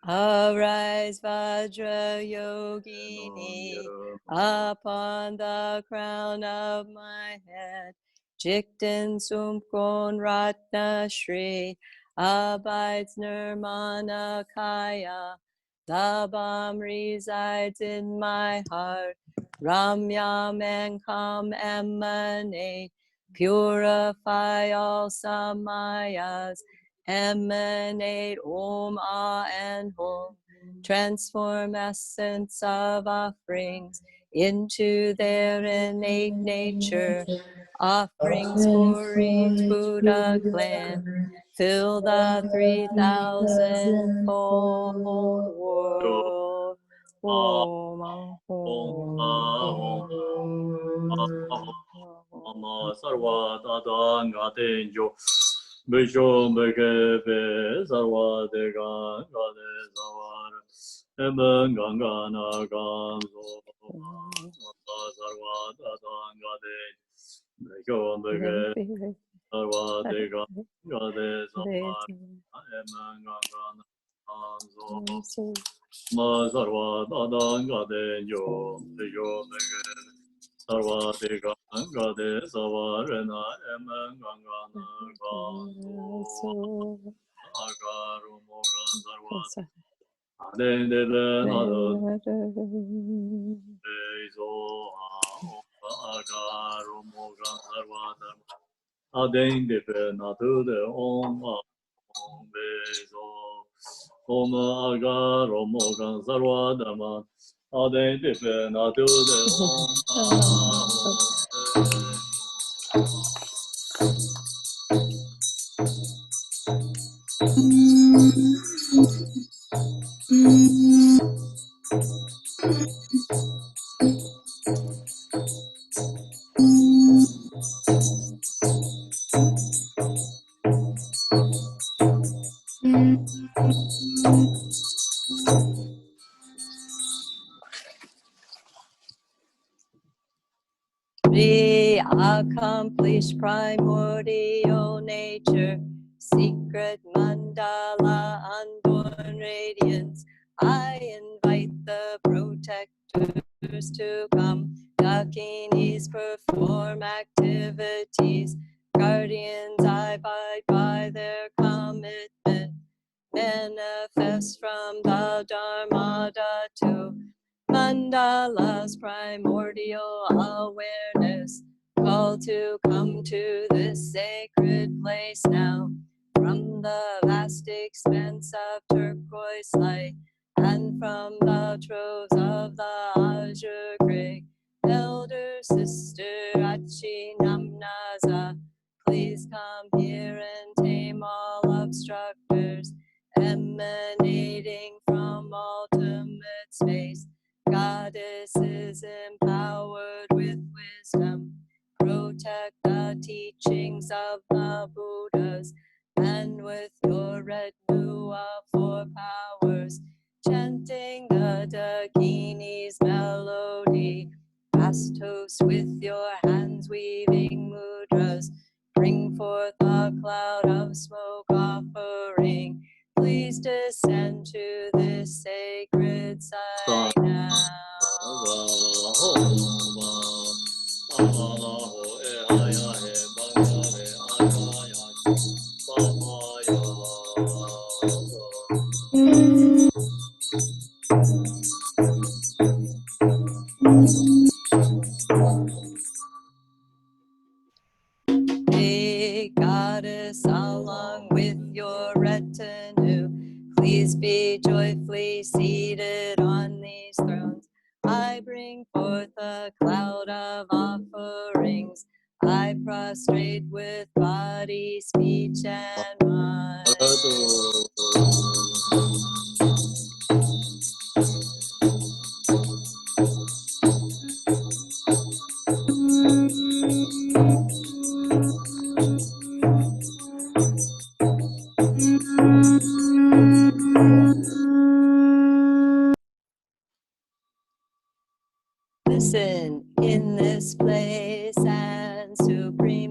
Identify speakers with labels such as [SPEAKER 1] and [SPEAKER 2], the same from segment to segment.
[SPEAKER 1] Arise, Vajra Yogini, upon the crown of my head. Jikten Sumkon Ratna Shri, abides Nirmana Kaya. The balm resides in my heart. Ramyam and Kam emanate, purify all samayas. Emanate Om Ah and Hum, transform essence of offerings into their innate nature. Offerings for each Buddha clan fill the 3,000-fold world. Om
[SPEAKER 2] Ama sarva tata ngate jo Bisho Bhagave Sarva Dega Gade Savar Eben Ganga Nagam Sarva Tata Gade Bisho Bhagave Sarva Dega Gade Savar Eben Ganga Nagam Ma Sarva Tata Gade Jo Bisho Bhagave Sarva Dega Gade Savarena Emen Ganga Nagam Agaru Mogan Sarva Aden Deben Bezo Agaru Mogan Sarva Aden Deben Atude Om Bezo Om Agaru Mogan Sarva Dama Aden Deben Atude
[SPEAKER 1] The accomplished primordial nature, secret mandala, unborn radiance. I invite the protectors to come. Dakinis perform activities. Guardians I abide by their commitment. Manifest from the Dharmada to Mandala's primordial awareness, call to come to this sacred place now, from the vast expanse of turquoise light, and from the troves of the azure gray. Elder sister Achi Namnaza, please come here and tame all obstructors, emanating from ultimate space. Goddess is empowered with wisdom. Protect the teachings of the Buddhas, and with your retinue of four powers, chanting the Dakini's melody. Fast toast with your hands weaving mudras. Bring forth a cloud of smoke offering. Please descend to this sacred site now. Hey, Goddess, along with your retinue, please be joyfully seated on these thrones. I bring forth a cloud of offerings. I prostrate with body, speech, and mind. Listen, in this place and supreme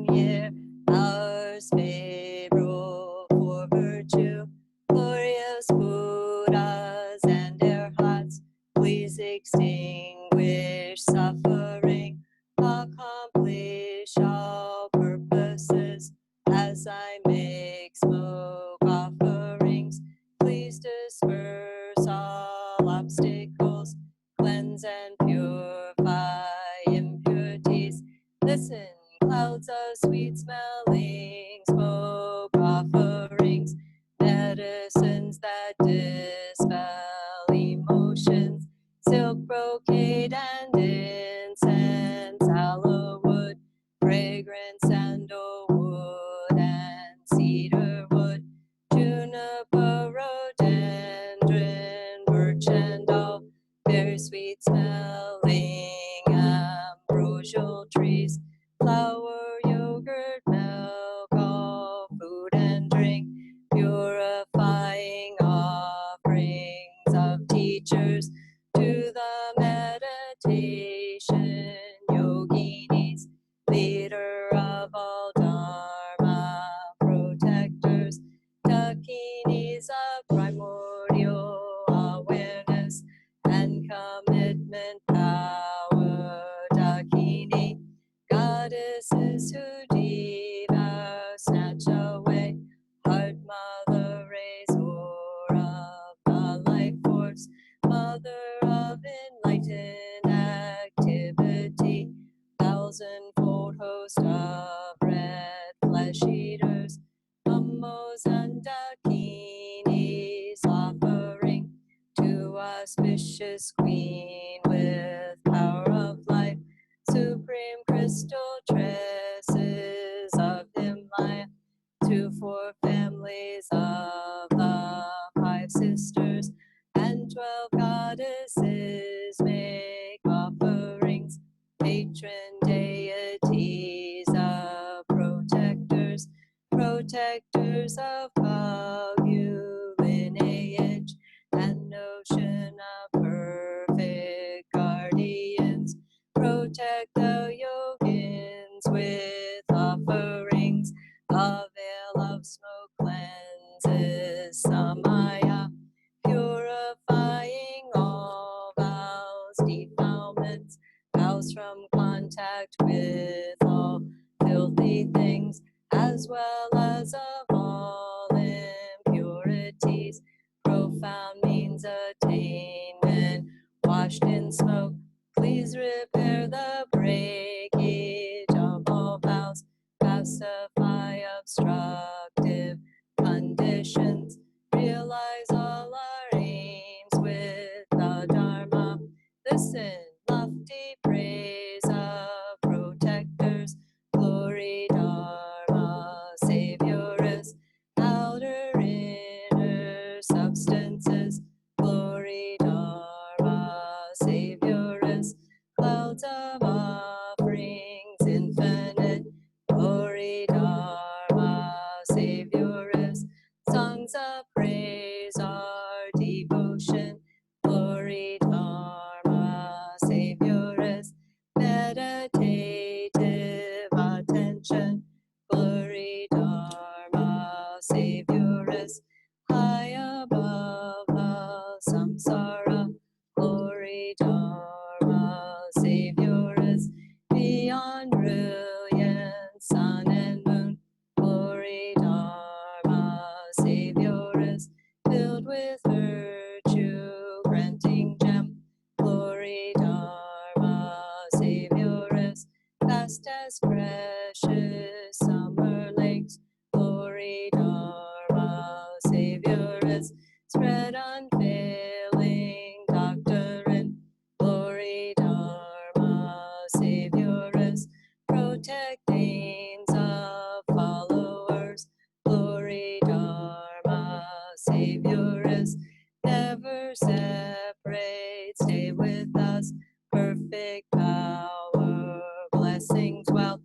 [SPEAKER 1] Listen, clouds of sweet smelling smoke offerings, medicines that dispel emotions, silk brocade and incense, aloe wood, fragrant sandalwood and cedar wood, juniper, rhododendron, birch and all, very sweet smelling ambrosial trees, flour, yogurt, milk, all food and drink, purifying offerings of teachers to the meditation yoginis, leader of all dharma protectors, dakinis of primordial awareness and commitment power, dakini, goddesses who devour, snatch away, heart mother, razor of the life force, mother of enlightened activity, thousandfold host of red flesh eaters, Ammos and dakinis, offering to auspicious queen with power of life, supreme crystal tresses of Himalaya, to 4 families of the 5 sisters, and 12 goddesses make offerings, patron deities of protectors, protectors of Kagyu lineage, and notion of perfect guardians, protect the yogins with offerings, a veil of smoke cleanses samaya, purifying all vows, defilements, vows from contact with all filthy things, as well as of all impurities, profound means attainment, washed in smoke, please repair the breakage of all vows, pacify obstructive conditions, realize all our aims with the Dharma, listen, lofty praise of protectors, glory Dharma, savioress, outer inner substances, glory Dharma, savioress, clouds of offerings infinite, glory Dharma, savioress, songs of praise are devotion, glory Dharma, savioress, meditative attention, glory Dharma, savioress, high above the samsara, glory Dharma, savioress, beyond brilliance, sun and moon, glory Dharma, savioress, filled with virtue, granting gem, glory Dharma, savioress, vast as precious summer lakes, glory Dharma, savioress, spread unfailing doctrine, glory Dharma, savioress, protect aims of followers, glory Dharma, savioress, never separate, stay with us, perfect power, blessings, wealth,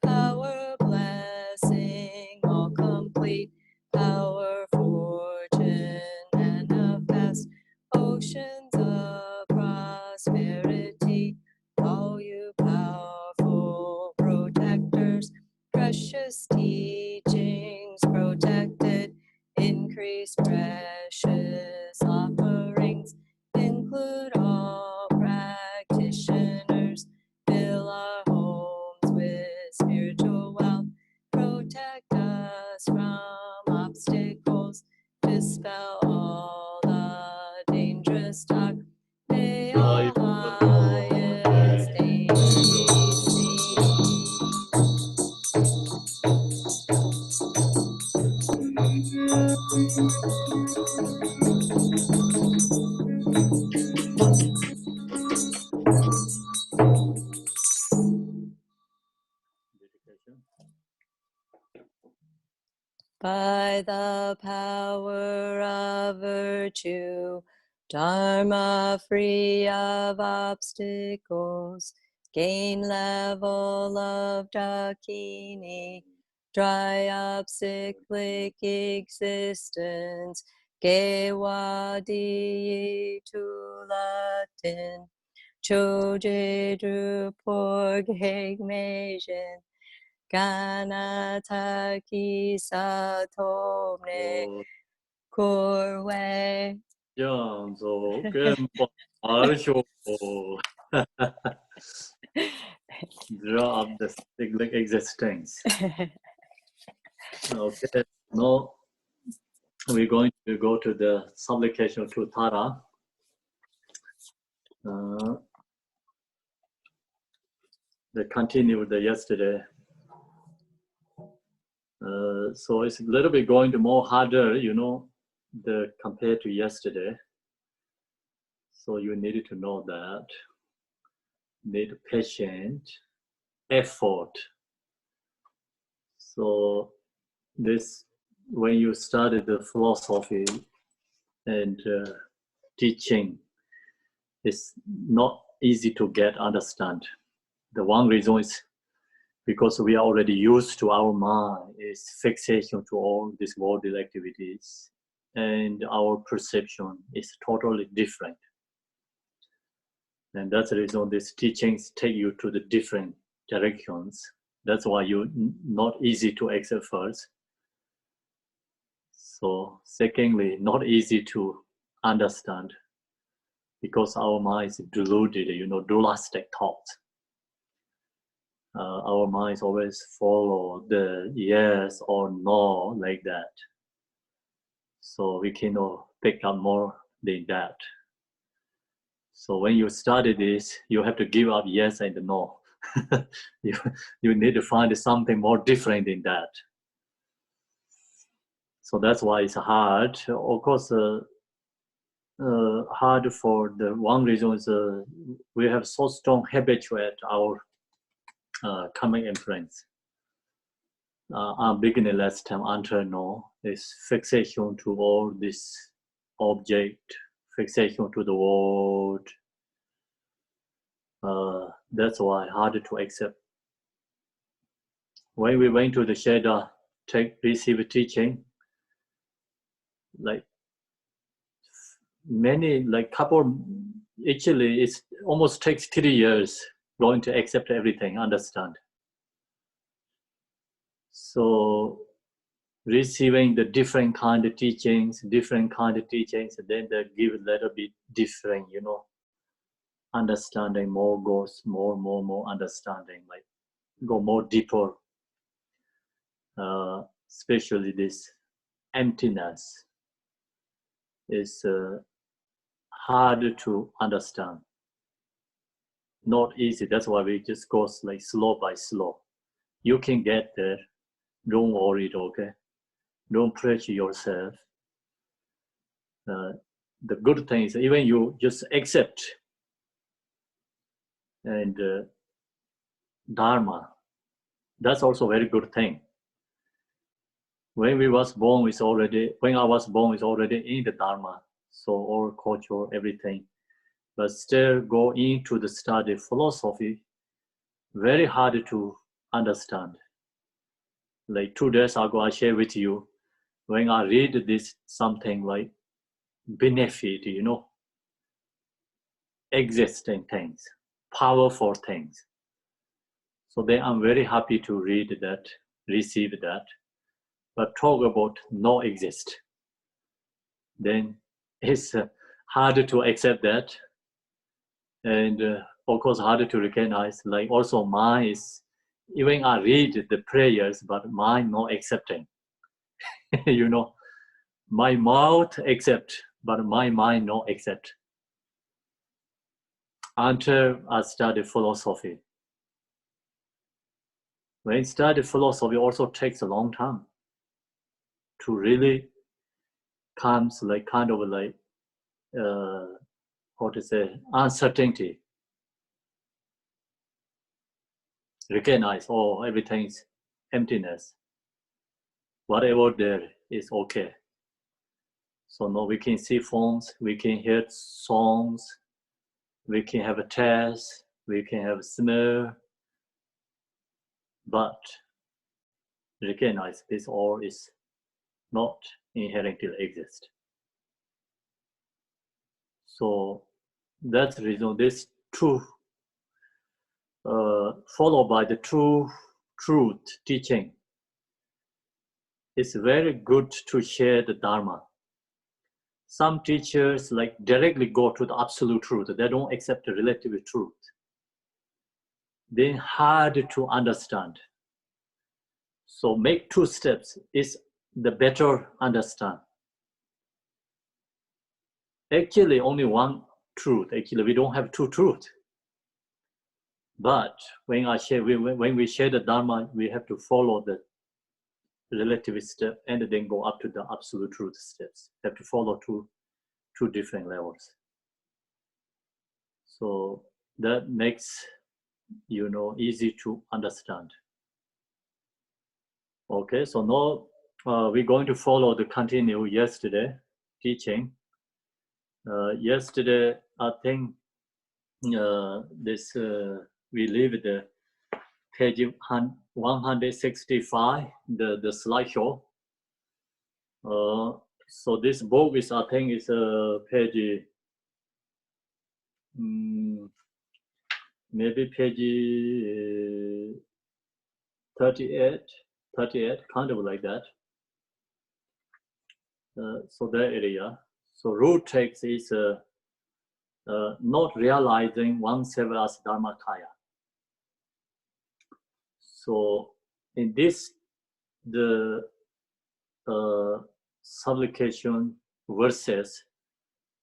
[SPEAKER 1] power, blessing, all complete, power, fortune, manifest, oceans of prosperity, all you powerful protectors, precious teachings protected, increase precious offerings, include all practitioners, fill our homes with spiritual wealth, protect us from obstacles, dispel all the dangerous talk, may all highest angels be By the power of virtue, Dharma free of obstacles, gain level of Dakini, dry up cyclic existence, Gewadi to Latin, Choje Drupor Gegmasian, Ganataki Satome Kurwe.
[SPEAKER 2] 将走根本而修 draw up the cyclic existence. Okay, now we're going to go to the supplication to Tara. They continued the yesterday. So it's a little bit going to more harder, you know, compared to yesterday. So you needed to know that. Need patient effort. So this, when you study the philosophy and teaching, it's not easy to understand. The one reason is because we are already used to our mind is fixation to all these worldly activities, and our perception is totally different. And that's the reason these teachings take you to the different directions. That's why you're not easy to accept first. So secondly, not easy to understand because our mind is deluded, you know, dualistic thoughts. Our minds always follow the yes or no like that. So we cannot pick up more than that. So when you study this, you have to give up yes and no. you need to find something more different than that. So that's why it's hard. Of course, hard for the one reason is we have so strong habituate our coming influence. Our beginning last time internal is fixation to all this object, fixation to the world. That's why harder to accept. When we went to the Sheda, receive teaching, like many, like couple, actually it almost takes 3 years going to accept everything, understand. So receiving the different kind of teachings, and then they give a little bit different, you know, understanding more goes, more understanding, like go more deeper, especially this emptiness is hard to understand, not easy. That's why we just go like slow by slow. You can get there, don't worry, okay? Don't pressure yourself. The good thing is even you just accept and Dharma, that's also a very good thing. When I was born, it's already in the Dharma, so all culture, everything. But still go into the study philosophy, very hard to understand. Like 2 days ago, I shared with you, when I read this something like benefit, you know, existing things, powerful things. So then I'm very happy to read that, receive that. But talk about no exist, then it's harder to accept that, and of course harder to recognize. Like also mine is, even I read the prayers, but mine not accepting. You know, my mouth accept, but my mind not accept. Until I studied philosophy. When I studied philosophy, also takes a long time to really comes like kind of like how to say, uncertainty. Recognize, oh, everything's emptiness. whatever there is okay. So now we can see forms, we can hear songs, we can have a taste, we can have a smell, but recognize this all is not inherently exist. So that's the reason this truth, followed by the true truth teaching, is very good to share the Dharma. Some teachers like directly go to the absolute truth. They don't accept the relative truth. Then hard to understand. So make 2 steps is the better understand. Actually, only one truth. Actually, we don't have 2 truths. But when we share the Dharma, we have to follow the relative step and then go up to the absolute truth steps. We have to follow two different levels. So that makes, easy to understand. Okay, so now we're going to follow the continue yesterday teaching. Yesterday, I think we leave the page 165, the slideshow. So this book is, I think, is page maybe page 38, kind of like that. So that area. So root text is not realizing oneself as Dharmakaya. So in this, the supplication verses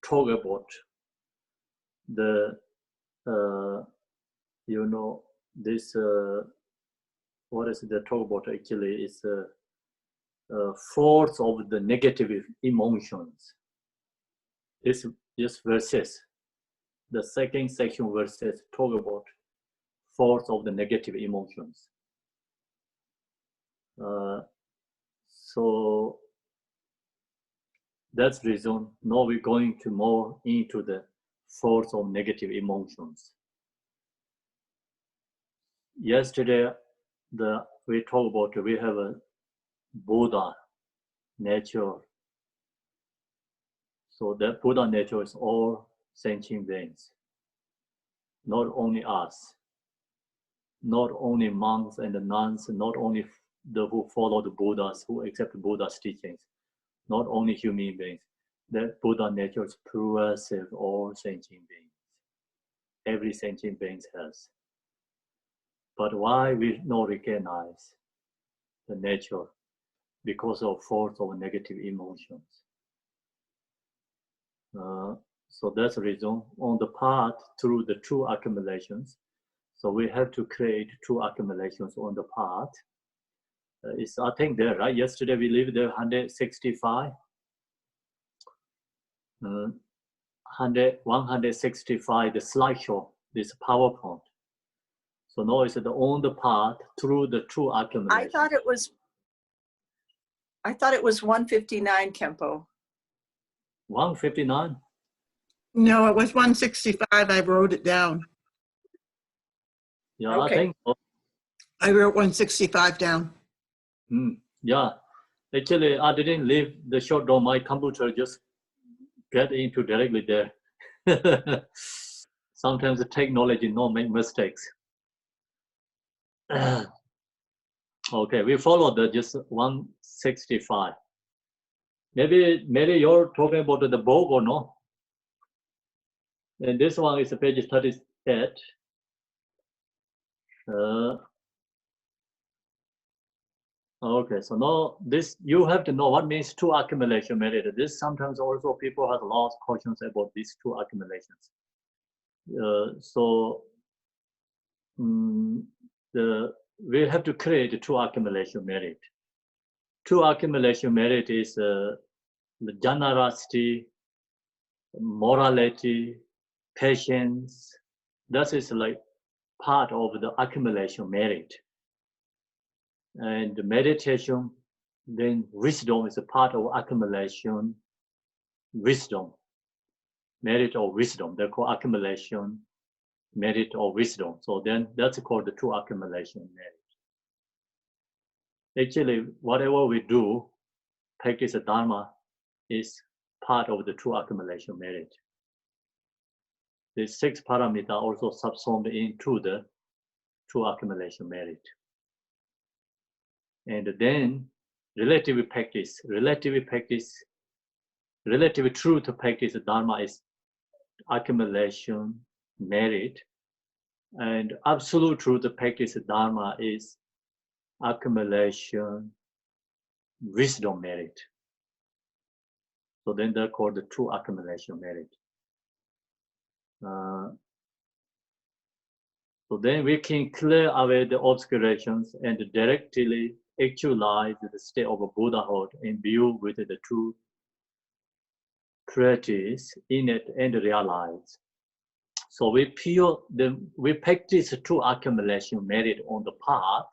[SPEAKER 2] talk about the, this, what is the talk about actually is force of the negative emotions. This verses, the second section verses talk about force of the negative emotions. So that's the reason now we're going to more into the force of negative emotions. Yesterday, we talked about we have a Buddha nature. So that Buddha nature is all sentient beings, not only us, not only monks and the nuns, not only the who follow the Buddhas, who accept Buddha's teachings, not only human beings. That Buddha nature is pervasive all sentient beings. Every sentient being has. But why we not recognize the nature? Because of force of negative emotions. So that's the reason on the path through the 2 accumulations. So we have to create 2 accumulations on the path. It's, I think there, right? Yesterday we leave the 165. 165, the slideshow, this PowerPoint. So now it's on the path through the 2 accumulations.
[SPEAKER 3] I thought it was 159, Khenpo.
[SPEAKER 2] 159?
[SPEAKER 4] No, it was 165. I wrote it down.
[SPEAKER 2] Yeah,
[SPEAKER 3] Okay.
[SPEAKER 2] I think so.
[SPEAKER 4] I wrote 165 down.
[SPEAKER 2] Yeah, actually I didn't leave the short on my computer, just get into directly there. Sometimes the technology not make mistakes. Okay, we follow the just 165. Maybe you're talking about the book or no? And this one is page 38. Okay, so now this, you have to know what means 2 accumulation merit. This sometimes also people have a lot of questions about these 2 accumulations. We have to create 2 accumulation merit. 2 accumulation merit is the generosity, morality, patience. That is like part of the accumulation merit. And meditation Then wisdom is a part of accumulation, wisdom, merit or wisdom. They're called accumulation, merit or wisdom. So then that's called the true accumulation merit. Actually, whatever we do, practice Dharma is part of the true accumulation merit. The 6 paramita also subsumed into the true accumulation merit. And then relative truth to practice Dharma is accumulation merit, and absolute truth to practice Dharma is accumulation wisdom merit. So then they're called the true accumulation merit. So then we can clear away the obscurations and directly actualize the state of Buddhahood in view with the true practice in it and realize. So we practice true accumulation merit on the path,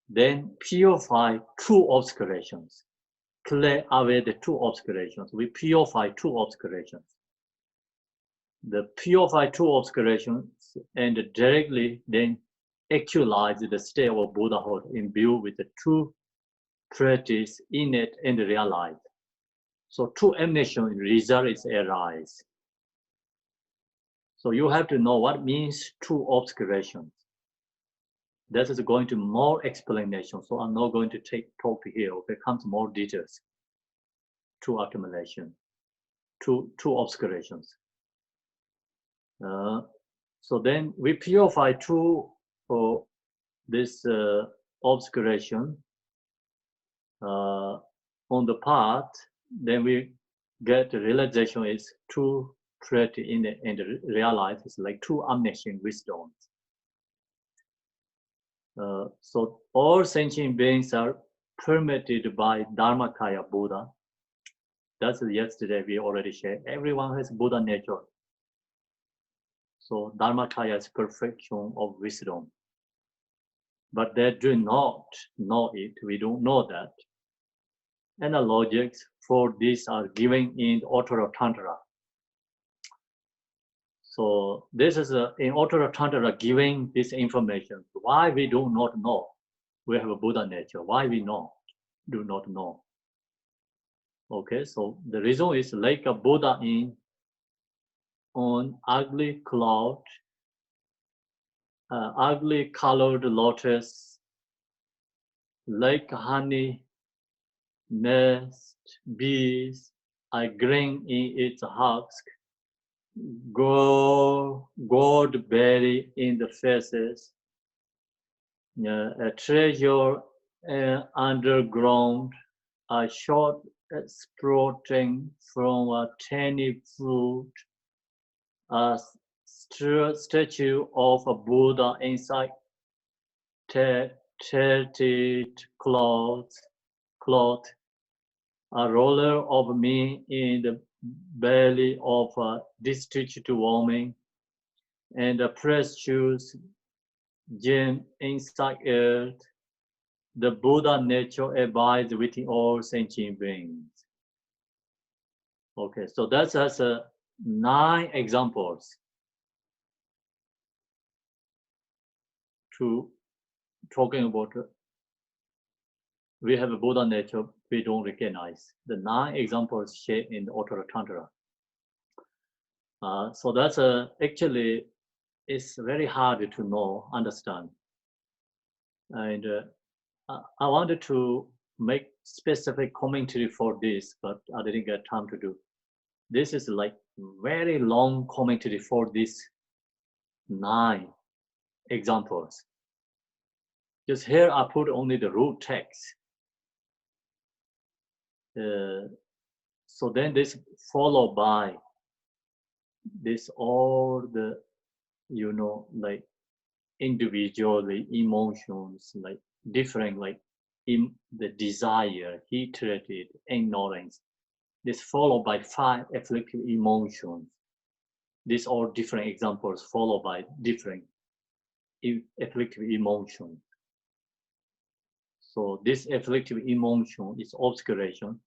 [SPEAKER 2] then purify true obscurations, clear away the true obscurations. We purify true obscurations. The purify true obscurations and directly then actualize the state of Buddhahood in view with the true practice in it and realize. So true emanation result is arise. So you have to know what means true obscurations. That is going to more explanation. So I'm not going to talk here. It comes more details. True accumulation, true obscurations. So then we purify true this obscuration on the path. Then we get the realization is true practice in it and realize it's like true omniscient wisdom. So all sentient beings are permitted by Dharmakaya Buddha. That's yesterday we already shared. Everyone has Buddha nature. So Dharmakaya is perfection of wisdom. But they do not know it. We don't know that. Analogies for this are given in Uttara Tantra. So this is in Uttara Tantra giving this information. Why we do not know we have a Buddha nature. Why we do not know. Okay, so the reason is like a Buddha on ugly cloud, ugly colored lotus, like honey, nest, bees are green in its husk, gold berry in the faces, a treasure underground, a short sprouting from a tiny fruit, a statue of a Buddha inside tattered cloth, a roller of me in the belly of a destitute woman, and a precious gem inside earth. The Buddha nature abides within all sentient beings. Okay, so that's as 9 examples to talking about we have a Buddha nature we don't recognize. The 9 examples shared in the Uttara Tantra. So that's actually it's very hard to know, understand. And I wanted to make specific commentary for this, but I didn't get time to do. This is like very long commentary for these 9 examples. Just here I put only the root text. So then this followed by this all the, like individually emotions, like different, like in the desire, hatred, ignorance. This followed by 5 afflictive emotions. These all different examples followed by different afflictive emotions. So this afflictive emotion is obscuration.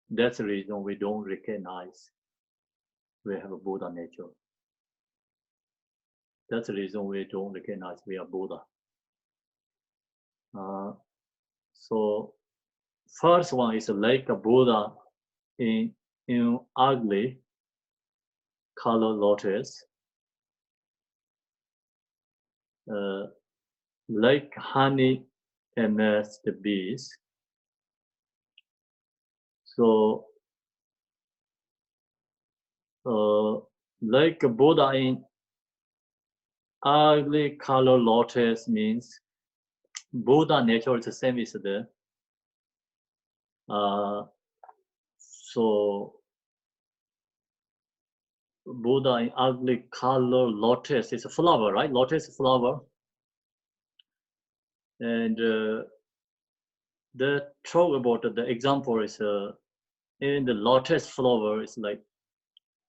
[SPEAKER 2] That's the reason we don't recognize we have a Buddha nature. That's the reason we don't recognize we are Buddha. So first one is like a Buddha in ugly color lotus, like honey amidst the bees. So like a Buddha in ugly color lotus means Buddha nature is the same as the so Buddha in ugly color lotus is a flower, right? Lotus flower. And the talk about the example is in the lotus flower is like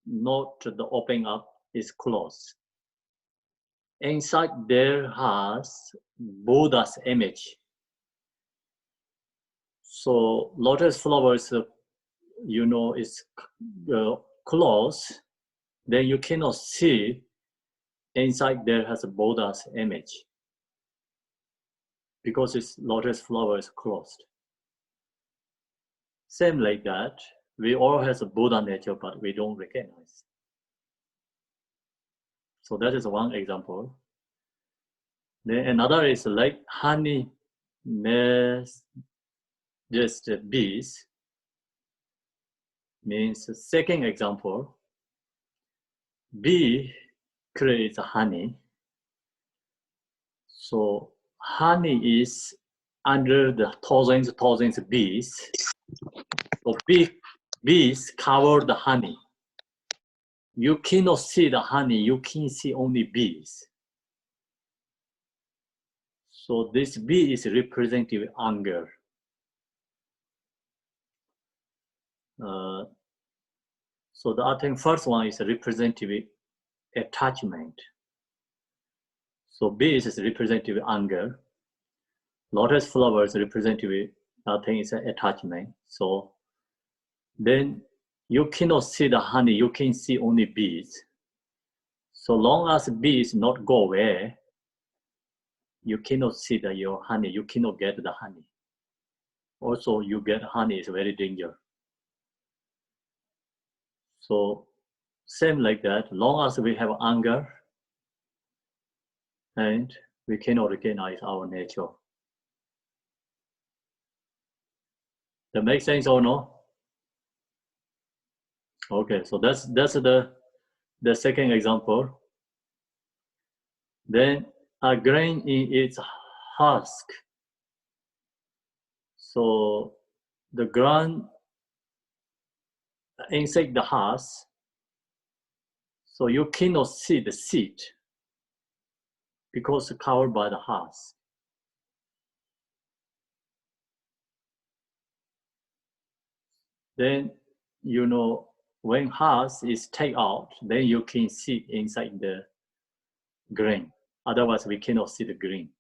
[SPEAKER 2] not the opening up is closed. Inside there has Buddha's image. So lotus flowers, you know, is closed. Then you cannot see inside there has a Buddha's image because its lotus flower is closed. Same like that, we all have a Buddha nature, but we don't recognize. So that is one example. Then another is like honey just bees. Means the second example, bee creates honey. So honey is under the thousands of bees. So bees cover the honey. You cannot see the honey, you can see only bees. So this bee is representative anger. So the I think first one is representative attachment. So bee is representative anger. Lotus flowers representative I think is attachment. So then you cannot see the honey, you can see only bees. So long as bees not go away, you cannot see your honey, you cannot get the honey. Also, you get honey is very dangerous. So same like that, long as we have anger and we cannot recognize our nature. That makes sense or no? Okay, so that's the second example. Then a grain in its husk. So the grain inside the husk, so you cannot see the seed because it's covered by the husk. Then, you know, when husk is taken out, then you can see inside the grain. Otherwise, we cannot see the grain.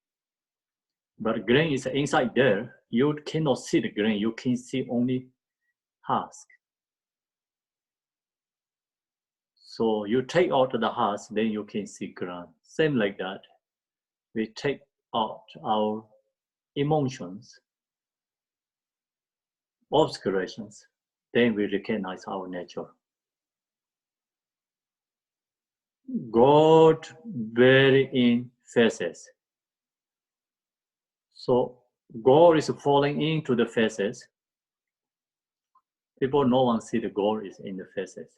[SPEAKER 2] But grain is inside there. You cannot see the grain. You can see only husk. So you take out the husk, then you can see grain. Same like that. We take out our emotions, obscurations, then we recognize our nature. God very in faces. So God is falling into the faces. People, no one see the God is in the faces.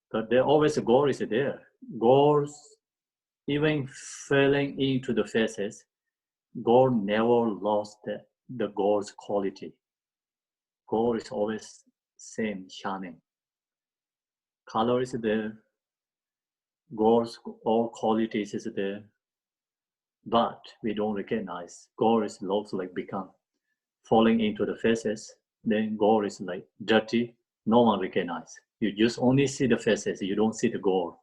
[SPEAKER 2] But there always God is there. God, even falling into the faces, God never lost the God's quality. God is always same, shining. Color is there. God's all qualities is there. But we don't recognize. God is also like become falling into the faces. Then God is like dirty. No one recognize. You just only see the faces. You don't see the God.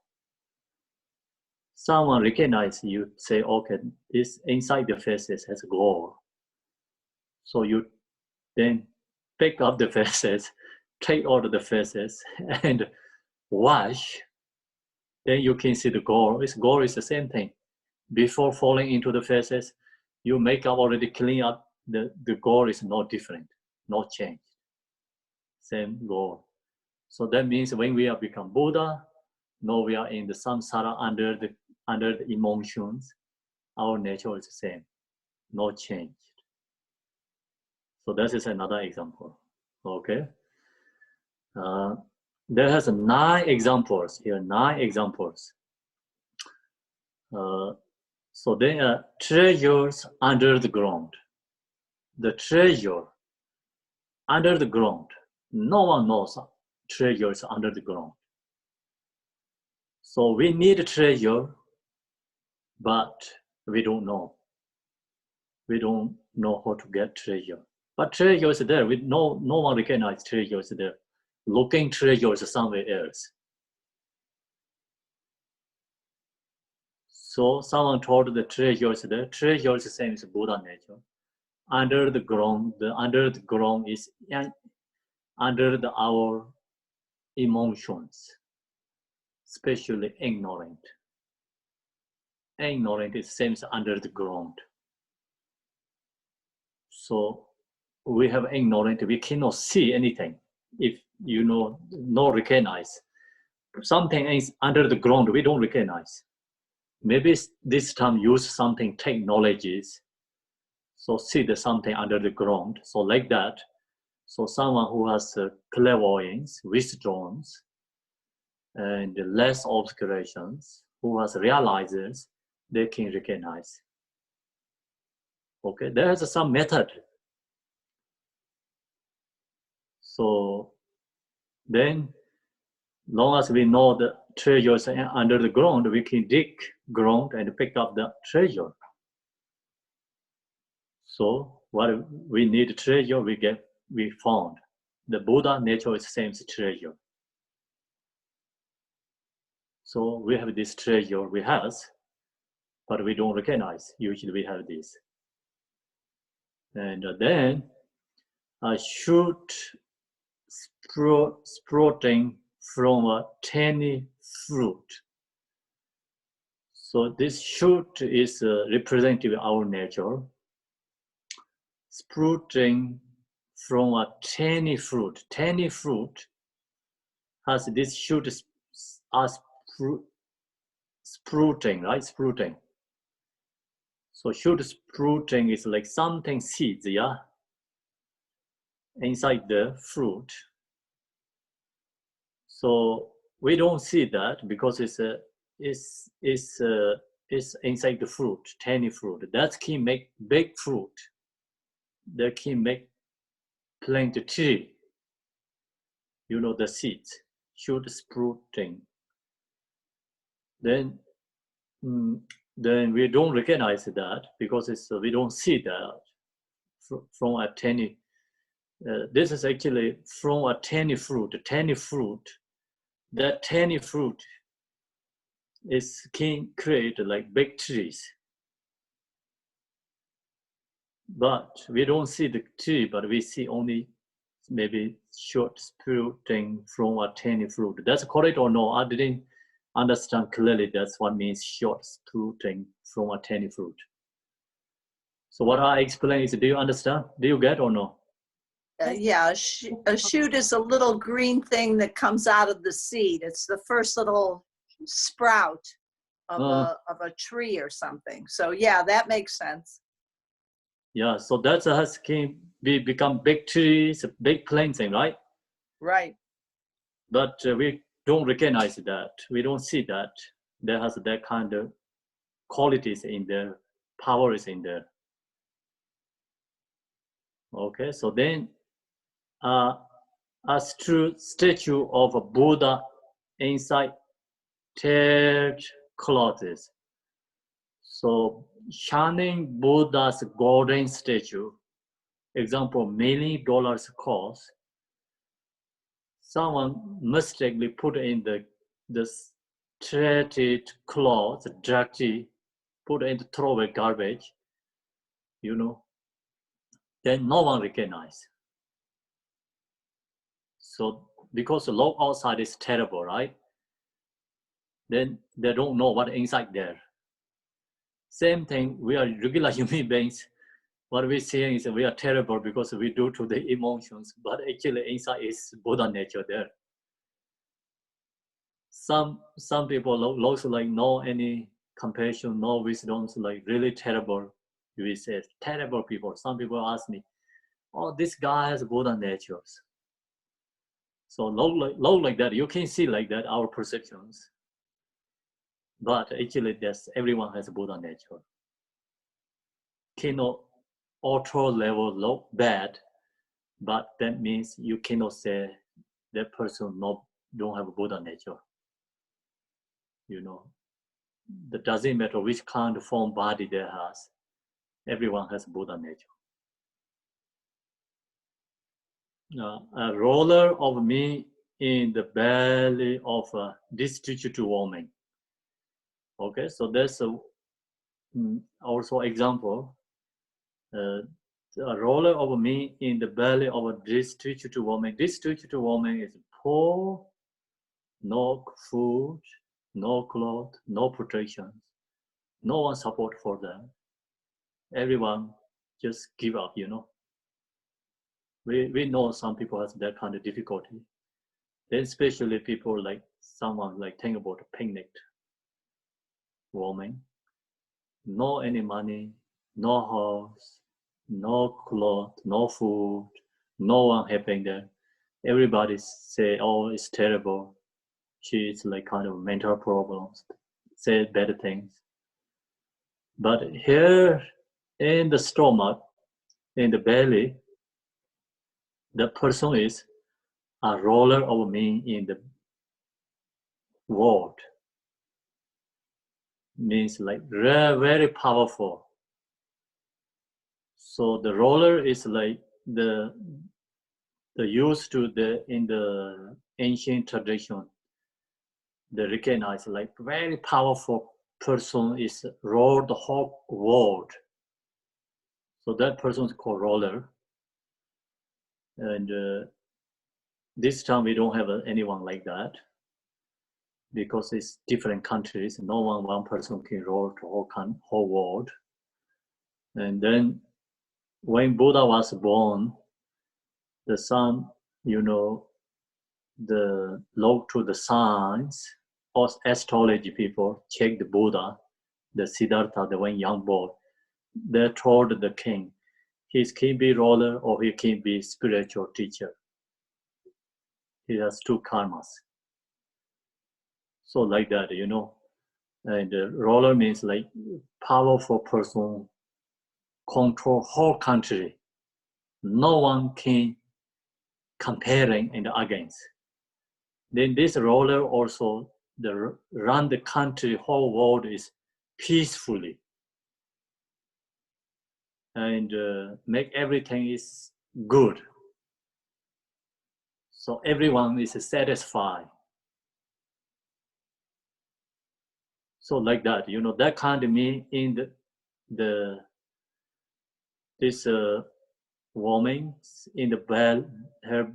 [SPEAKER 2] someone recognize you, say, okay, this inside the faces has gold. So you then pick up the faces, take out the faces, and wash. Then you can see the gold. Gold is the same thing. Before falling into the faces, you make up already clean up. The goal is not different, not changed. Same goal. So that means when we have become Buddha, now we are in the samsara under the emotions. Our nature is the same, not changed. So that is another example. Okay. There has 9 examples here. 9 examples. So there are treasures under the ground. The treasure under the ground. No one knows treasures under the ground. So we need treasure, but we don't know. We don't know how to get treasure. But treasure is there. No one recognizes treasure is there. Looking treasure is somewhere else. So someone told the treasure is there. Treasure is the same as Buddha nature. Under the ground is under our emotions, especially ignorant. Ignorant is same as under the ground. So we have ignorant, we cannot see anything. If you know, not recognize. Something is under the ground, we don't recognize. Maybe this time use something technologies. So see the something under the ground. So like that. So someone who has clairvoyance, wisdoms, and less obscurations, who has realizers, they can recognize. Okay, there is some method. So then, long as we know the treasures under the ground, we can dig ground and pick up the treasure. So what we need treasure, we found. The Buddha nature is same as treasure. So we have this treasure we have, but we don't recognize. Usually we have this. And then a shoot sprouting from a tiny fruit. So this shoot is representative of our nature. Sprouting from a tiny fruit. Tiny fruit has this shoot as sprouting, right? Sprouting. So shoot sprouting is like something seeds, yeah, inside the fruit. So we don't see that because it's inside the fruit, tiny fruit. That can make big fruit. That can make plant tree. You know the seeds, shoot sprouting. Then we don't recognize that because we don't see that from a tiny. This is actually from a tiny fruit. Tiny fruit. That tiny fruit can create like big trees. But we don't see the tree, but we see only maybe short sprouting from a tiny fruit. That's correct or no? I didn't understand clearly. That's what means short sprouting from a tiny fruit. So what I explain is, do you understand? Do you get or no?
[SPEAKER 3] Yeah, a shoot is a little green thing that comes out of the seed. It's the first little sprout of a tree or something. So yeah, that makes sense.
[SPEAKER 2] Yeah, so that's can become big trees, big planting, right?
[SPEAKER 3] Right.
[SPEAKER 2] But we don't recognize that. We don't see that. There has that kind of qualities in there, power is in there. Okay, so then a statue of a Buddha inside teared clothes. So shining Buddha's golden statue, example, $1 million cost. Someone mistakenly put in the dirty clothes, dirty, put into throw away garbage, then no one recognize. So because the look outside is terrible, right? Then they don't know what inside there. Same thing, we are regular human beings. What we're saying is we are terrible because we do to the emotions, but actually inside is Buddha nature there. Some people also like no any compassion, no wisdom, like really terrible. We say terrible people. Some people ask me, "Oh, this guy has Buddha natures." So low like that, you can see like that our perceptions, but actually, everyone has Buddha nature. Cannot auto level low bad, but that means you cannot say that person don't have a Buddha nature. That doesn't matter which kind of form body they has. Everyone has Buddha nature. A roller of me in the belly of a destitute woman. Okay, so there's also example. A roller of me in the belly of a destitute woman. Destitute woman is poor, no food, no clothes, no protection, no one support for them. Everyone just give up, We know some people have that kind of difficulty. Then especially people like someone like think about a picnic woman. No any money, no house, no clothes, no food, no one helping them. Everybody say, oh, it's terrible. She's like kind of mental problems, say better things. But here in the stomach, in the belly, the person is a roller of me in the world. Means like very powerful. So the roller is like the used to in the ancient tradition. They recognize like very powerful person is roll the whole world. So that person is called roller. And this time we don't have anyone like that because it's different countries. No one person can roll the whole world. And then when Buddha was born, the sun, the look to the signs, or astrology people check the Buddha, the Siddhartha, the one young boy. They told the king, he can be ruler or he can be spiritual teacher. He has two karmas. So like that, And ruler means like powerful person, control whole country. No one can comparing and against. Then this ruler also run the country, whole world is peacefully. And make everything is good. So everyone is satisfied. So like that, that kind of me in this woman in the her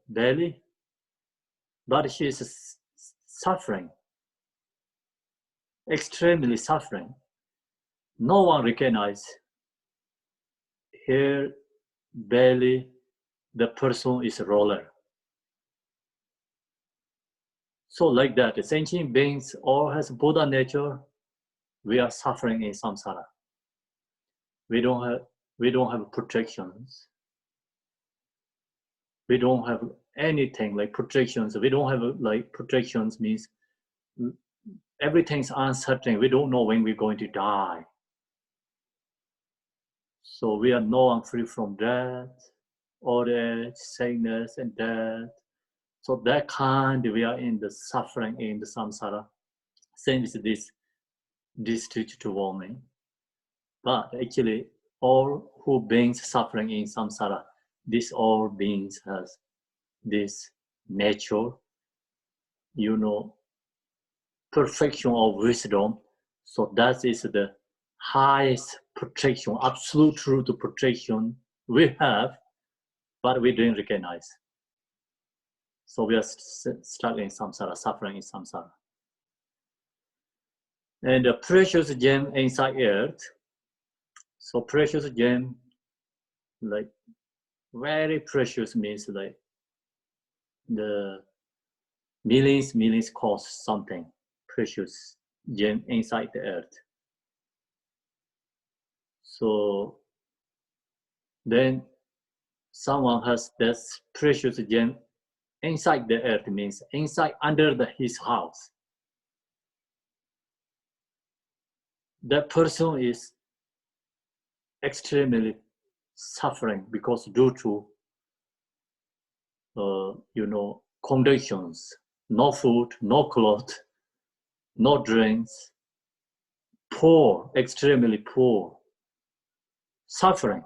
[SPEAKER 2] belly, but she's suffering, extremely suffering. No one recognize her belly, the person is a roller. So like that, the sentient beings all has Buddha nature. We are suffering in samsara. We don't have protections. We don't have anything like protections. We don't have like protections means everything's uncertain. We don't know when we're going to die. So we are no one free from death, old age, sickness, and death. So that kind we are in the suffering in the samsara. Same as this destitute woman. But actually, all who beings suffering in samsara, these all beings has this nature, perfection of wisdom. So that is the highest protection, absolute truth protection we have, but we didn't recognize. So we are stuck in samsara, suffering in samsara. And the precious gem inside earth. So precious gem, like very precious means like the millions cost something precious gem inside the earth. So then someone has this precious gem inside the earth, means inside under his house. That person is extremely suffering because due to conditions, no food, no clothes, no drinks, poor, extremely poor, suffering.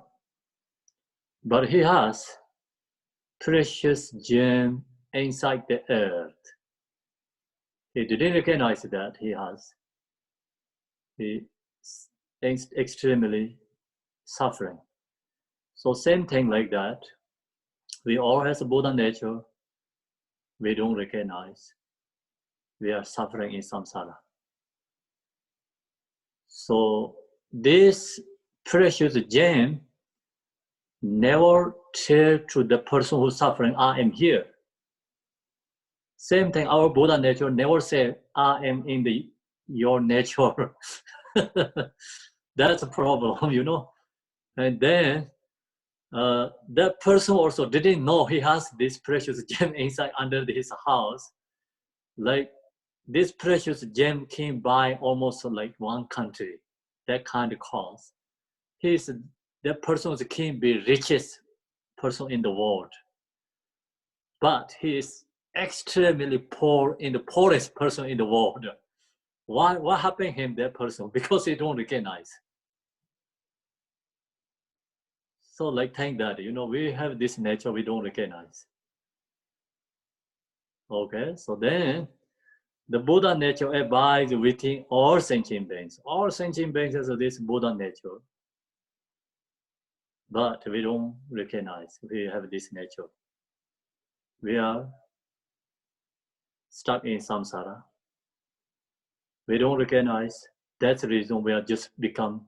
[SPEAKER 2] But he has precious gem inside the earth. He didn't recognize that he has. He is extremely suffering. So same thing like that. We all have a Buddha nature. We don't recognize. We are suffering in samsara. So this precious gem never tell to the person who's suffering, I am here. Same thing, our Buddha nature never say, I am in your nature. That's a problem, you know. And then that person also didn't know he has this precious gem inside under his house. Like this precious gem came by almost like one country, that kind of cost. That person can be richest person in the world. But he is extremely poor, in the poorest person in the world. Why? What happened to him, that person? Because he don't recognize. So like thank that, you know, we have this nature we don't recognize. Okay, so then the Buddha nature abides within all sentient beings. All sentient beings have this Buddha nature. But we don't recognize we have this nature. We are stuck in samsara. We don't recognize. That's the reason we are just become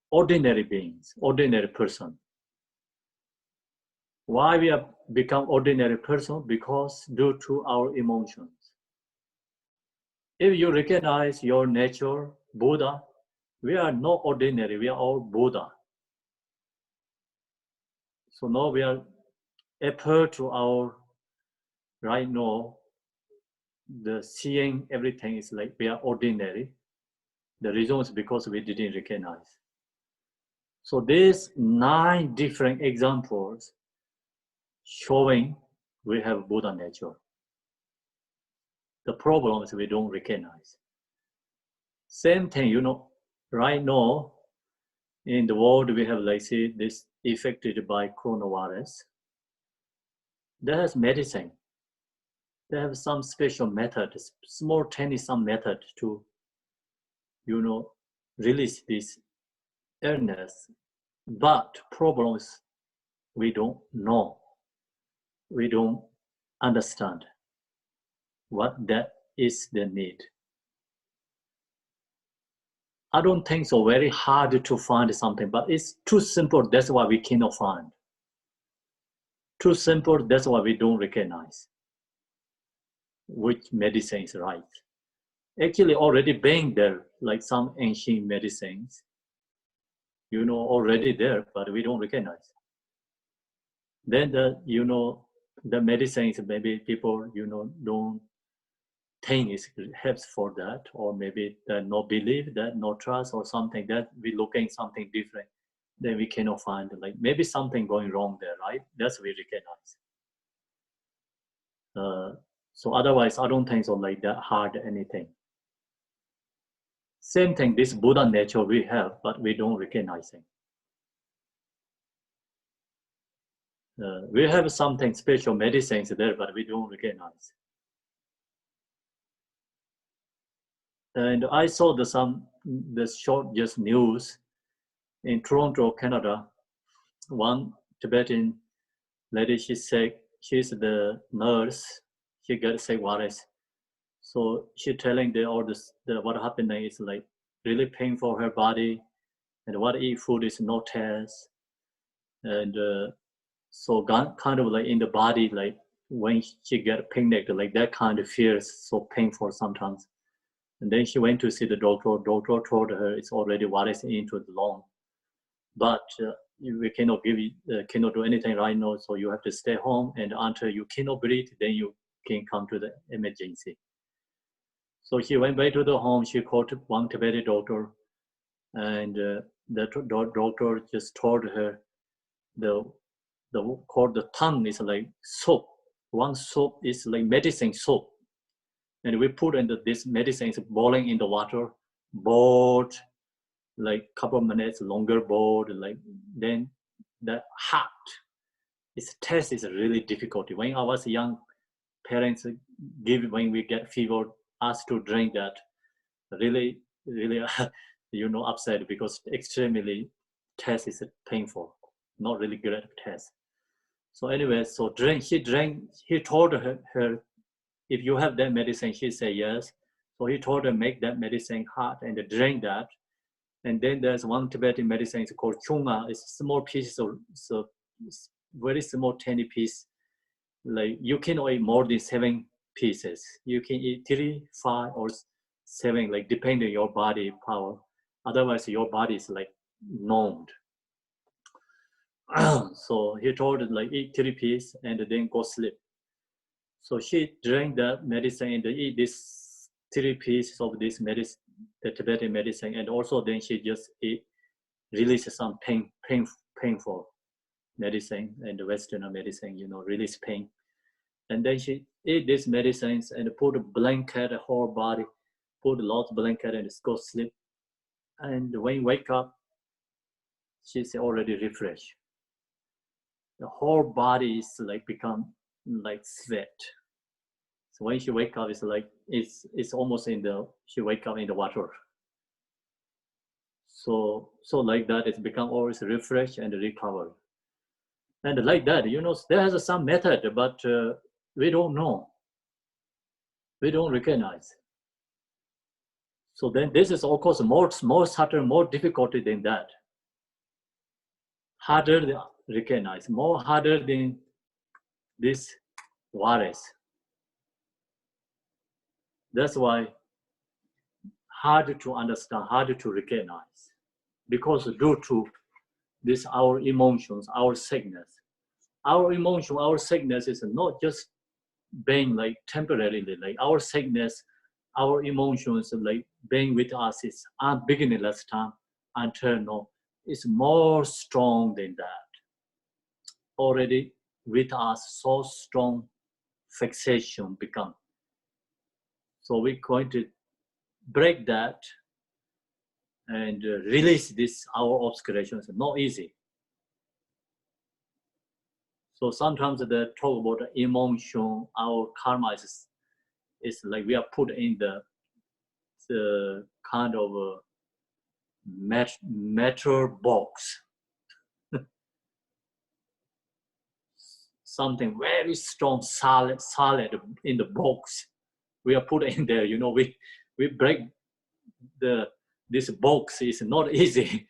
[SPEAKER 2] ordinary beings, ordinary person. Why we have become ordinary person? Because due to our emotions. If you recognize your nature, Buddha, we are not ordinary, we are all Buddha. So now we are effort to our right now, the seeing everything is like we are ordinary. The reason is because we didn't recognize. So these 9 different examples showing we have Buddha nature. The problem is we don't recognize. Same thing, you know, right now in the world we have like say this affected by coronavirus. There is medicine. They have some special method, small tiny some method to, you know, release this illness. But problems we don't know. We don't understand what that is the need. I don't think so very hard to find something, but it's too simple, that's why we cannot find. Too simple, that's why we don't recognize which medicine is right. Actually already being there, like some ancient medicines, you know, already there, but we don't recognize. Then the medicines, maybe people, you know, don't think it helps for that, or maybe no belief, that no trust or something, that we looking something different, then we cannot find, like maybe something going wrong there, right? That's we recognize. So otherwise, I don't think so like that hard anything. Same thing, this Buddha nature we have, but we don't recognize it. We have something special medicines there, but we don't recognize. And I saw the short just news in Toronto, Canada. One Tibetan lady, she's sick. She's the nurse. She got sick virus. So she telling all this, what happening is like really pain for her body, and what eat food is no taste, and so kind of like in the body, like when she get panicked, like that kind of feels so painful sometimes. And then she went to see the doctor. Doctor told her it's already virus into the lung, but we cannot cannot do anything right now. So you have to stay home, and until you cannot breathe, then you can come to the emergency. So she went back to the home. She called one Tibetan doctor, and the doctor just told her the tongue is like soap. One soap is like medicine soap, and we put in this medicine is boiling in the water, boiled like couple of minutes longer, boiled like then the hot. Its taste is really difficult. When I was young, parents when we get fever, asked to drink that. Really, upset because extremely taste is painful, not really good taste. So anyway, so he told her, if you have that medicine, she said yes. So he told her make that medicine hot and drink that. And then there's one Tibetan medicine, it's called chunga. It's small pieces of, so very small, tiny piece. Like you cannot eat more than 7 pieces. You can eat 3, 5, or 7, like depending on your body power. Otherwise, your body is like numbed. So he told her like eat 3 pieces and then go sleep. So she drank that medicine and eat this 3 pieces of this medicine, the Tibetan medicine, and also then she just release some painful medicine and the Western medicine, release pain. And then she ate these medicines and put a blanket, a whole body, put a lot of blanket and go sleep. And when you wake up, she's already refreshed. The whole body is like become like sweat. So when she wake up, it's like it's almost she wake up in the water. So like that, it's become always refresh and recover. And like that, there has some method, but we don't know. We don't recognize. So then this is of course more subtle, more difficulty than that. Harder to recognize, more harder than this virus. That's why hard to understand, hard to recognize, because due to this, our emotions, our sickness. Our emotion, our sickness is not just being like temporarily, like our sickness, our emotions like being with us is beginningless time until now. It's more strong than that. Already with us, so strong fixation become. So we're going to break that and release this, our obscurations. Not easy. So sometimes they talk about the emotion, our karma is like we are put in the kind of a metal box. Something very strong, solid in the box. We are put in there, we break this box is not easy.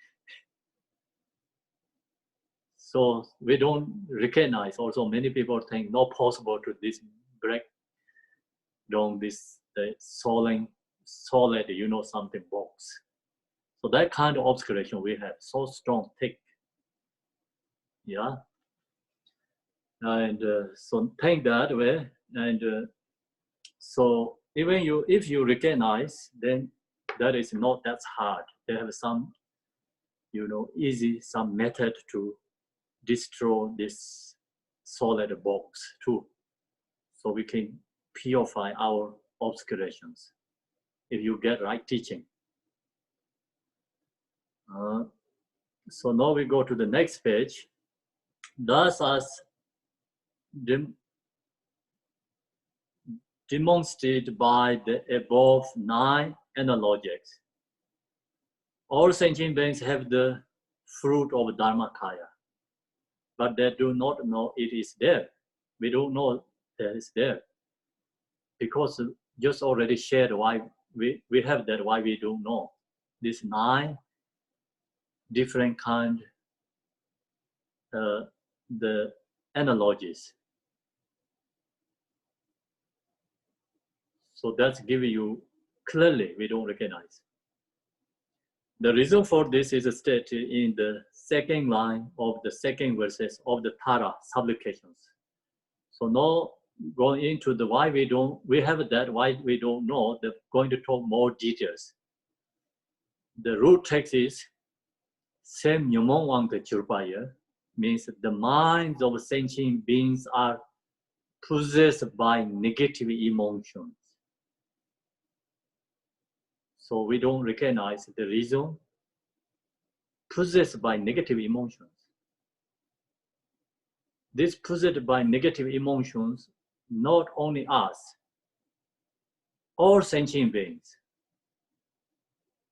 [SPEAKER 2] So we don't recognize. Also, many people think not possible to break down this solid, something box. So that kind of obscuration we have, so strong, thick. Yeah. And so think that way. And so even if you recognize, then that is not that hard. They have some, easy, some method to destroy this solid box too. So we can purify our obscurations if you get right teaching. So now we go to the next page. Thus as demonstrated by the above 9 analogics. All sentient beings have the fruit of Dharmakaya, but they do not know it is there. We don't know that it's there. Because just already shared why we have that, why we don't know. These 9 different kind, the analogies. So that's giving you clearly we don't recognize. The reason for this is stated in the second line of the second verses of the Tara supplications. So now going into the why we have that, why we don't know, they're going to talk more details. The root text is Sem Nyumon Wang the Churpaya, means the minds of sentient beings are possessed by negative emotions. So we don't recognize the reason possessed by negative emotions. This possessed by negative emotions, not only us, all sentient beings.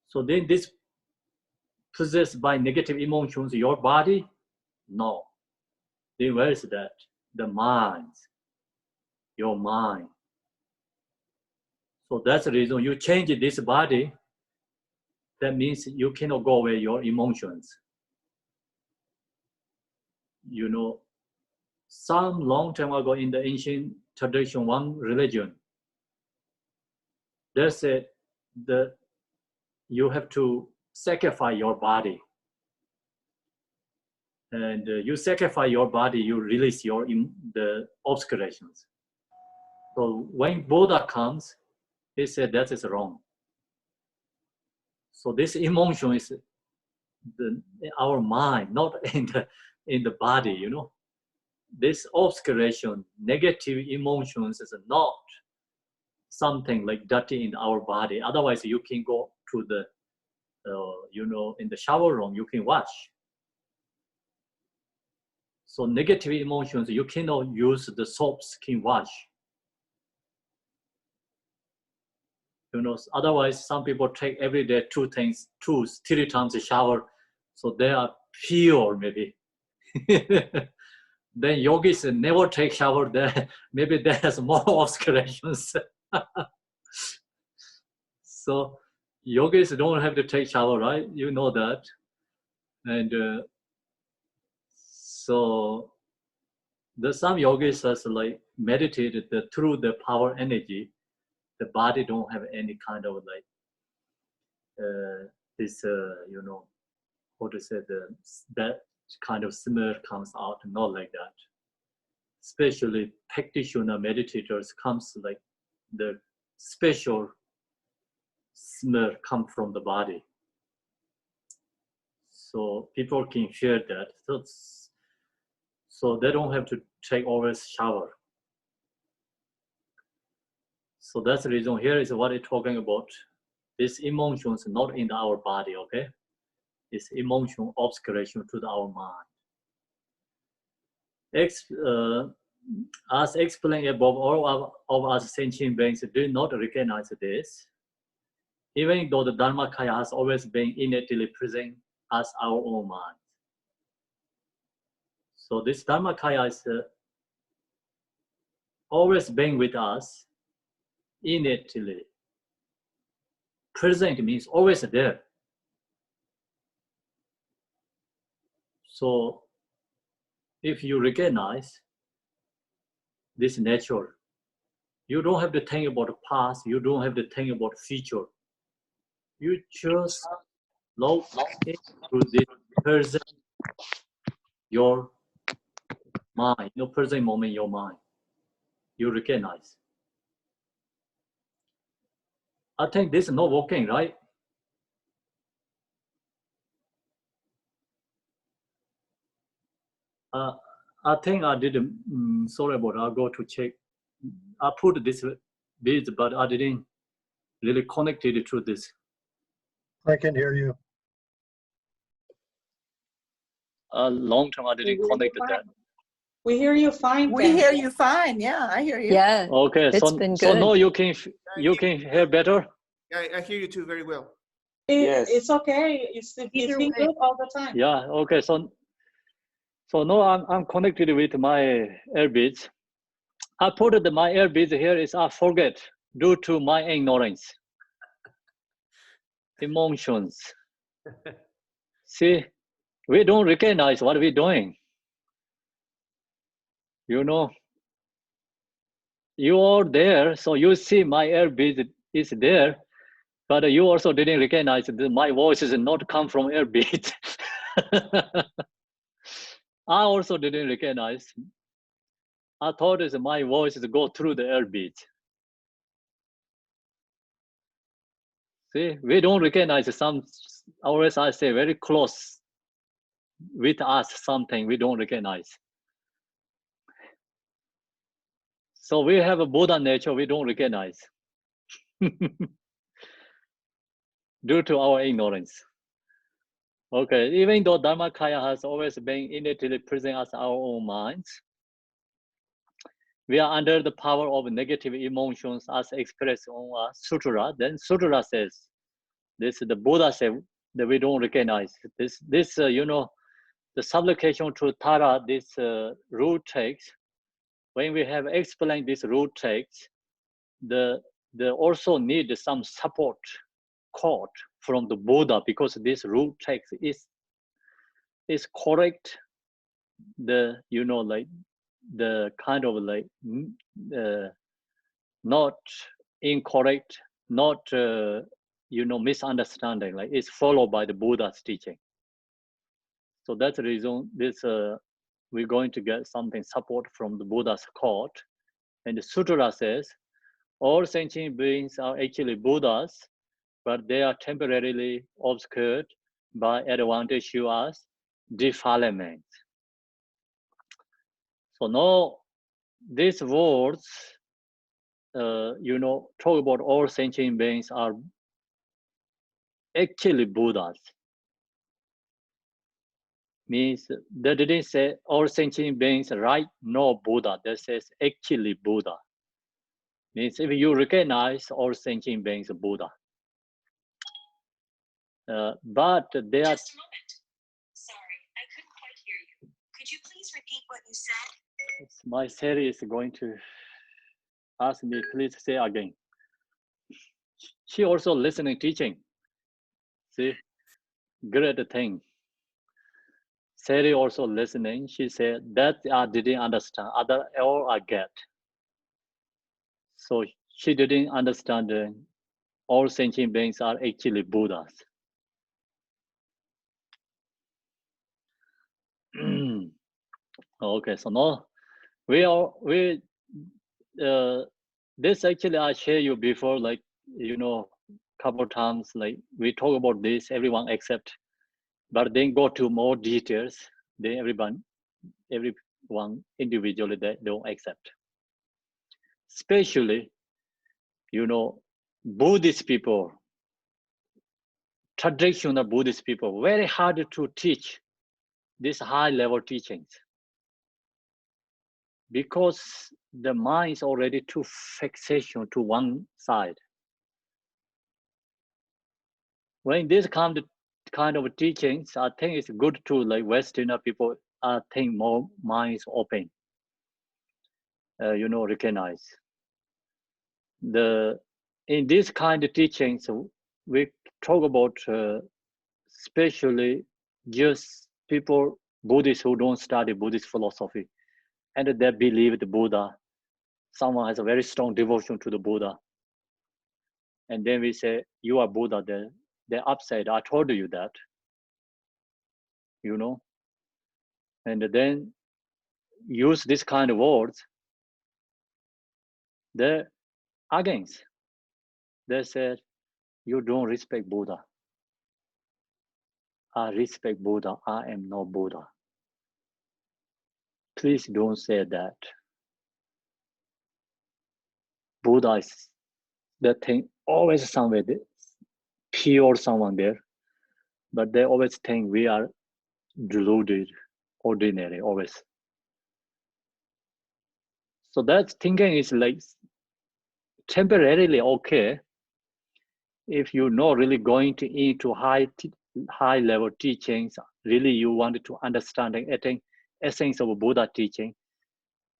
[SPEAKER 2] So then this possessed by negative emotions, your body? No. Then where is that? The mind, your mind. So that's the reason you change this body. That means you cannot go away your emotions. You know, some long time ago in the ancient tradition, one religion, they said that you have to sacrifice your body. And you sacrifice your body, you release the obscurations. So when Buddha comes, he said that is wrong. So this emotion is our mind, not in the body, you know. This obscuration, negative emotions is not something like dirty in our body. Otherwise, you can go to the, you know, in the shower room, you can wash. So negative emotions, you cannot use the soap skin wash. You know, otherwise some people take every day 2-3 times a shower, so they are pure maybe. Then yogis never take shower, there maybe there's more obscurations. So yogis don't have to take shower, right? You know that. And so there's some yogis has like meditated through the power energy. The body don't have any kind of like this, you know, what to say, that kind of smear comes out, not like that. Especially practitioner meditators comes like the special smear come from the body. So people can hear that. So they don't have to take always shower. So that's the reason here is what it's talking about. These emotions not in our body, okay? It's emotion obscuration to our mind. As explained above, all of us sentient beings do not recognize this, even though the Dharmakaya has always been innately present as our own mind. So this Dharmakaya is always been with us innately. Present means always there. So if you recognize this nature, you don't have to think about the past, you don't have to think about the future. You just look into this present, your mind, your present moment, your mind. You recognize. I think this is not working, right? I think I didn't, sorry about it, I'll go to check. I put this, but I didn't really connect it to this.
[SPEAKER 5] I can hear you.
[SPEAKER 2] A long time I didn't connect that.
[SPEAKER 6] We hear you fine.
[SPEAKER 3] We
[SPEAKER 6] Ken.
[SPEAKER 3] hear you fine. Yeah, I hear you.
[SPEAKER 1] Yeah.
[SPEAKER 2] Okay,
[SPEAKER 1] It's
[SPEAKER 2] so
[SPEAKER 1] been
[SPEAKER 2] so
[SPEAKER 1] good.
[SPEAKER 2] now you can hear better.
[SPEAKER 7] I hear you too very well.
[SPEAKER 8] Yes.
[SPEAKER 6] It's okay. It's
[SPEAKER 3] Either
[SPEAKER 6] been
[SPEAKER 3] way.
[SPEAKER 6] good all the time.
[SPEAKER 2] Yeah. Okay. So now I'm connected with my AirBeads. I put my AirBeads here is I forget due to my ignorance. Emotions. See, we don't recognize what we're doing. You know, you are there, so you see my AirBeads is there, but you also didn't recognize that my voice is not come from AirBeads. I also didn't recognize. I thought is my voice is go through the AirBeads. See, we don't recognize some. Always I say very close with us something we don't recognize. So we have a Buddha nature we don't recognize due to our ignorance. Okay, even though Dharmakaya has always been innately present as our own minds, we are under the power of negative emotions as expressed on a sutra. Then sutra says, this the Buddha said that we don't recognize this. You know, the supplication to Tara, this root text. When we have explained this root text, the also need some support quote from the Buddha, because this root text is correct. The you know like the kind of like not incorrect, not you know misunderstanding. Like it's followed by the Buddha's teaching. So that's the reason this we're going to get something support from the Buddha's quote. And the sutra says, all sentient beings are actually Buddhas, but they are temporarily obscured by advantageous defilement. So now these words, you know, talk about all sentient beings are actually Buddhas. Means they didn't say all sentient beings right no Buddha. That says actually Buddha. Means if you recognize all sentient beings Buddha. But they are.
[SPEAKER 9] Just a moment. Sorry, I couldn't quite hear you. Could you please repeat what you said?
[SPEAKER 2] My Siri is going to ask me, please say again. She also listening, teaching. See, great thing. Siri also listening. She said that I didn't understand. Other all I get. So she didn't understand. All sentient beings are actually Buddhas. Okay, so now this actually I share you before, like you know, couple times, like we talk about this, everyone accept, but then go to more details. Then everyone individually they don't accept. Especially, you know, Buddhist people, traditional Buddhist people, very hard to teach these high level teachings, because the mind is already too fixation to one side. When this kind of teachings, I think it's good to like Westerner people. I think more minds open. You know, recognize in this kind of teachings we talk about, especially just people Buddhists who don't study Buddhist philosophy, and they believe the Buddha. Someone has a very strong devotion to the Buddha, and then we say you are Buddha. They're upset. I told you that. You know, and then use this kind of words. They're against. They said you don't respect Buddha. I respect Buddha. I am no Buddha. Please don't say that. Buddha is the thing always somewhere there, pure someone there, but they always think we are deluded, ordinary, always. So that thinking is like temporarily okay, if you're not really going to into high level teachings, really you wanted to understand and attain essence of Buddha teaching,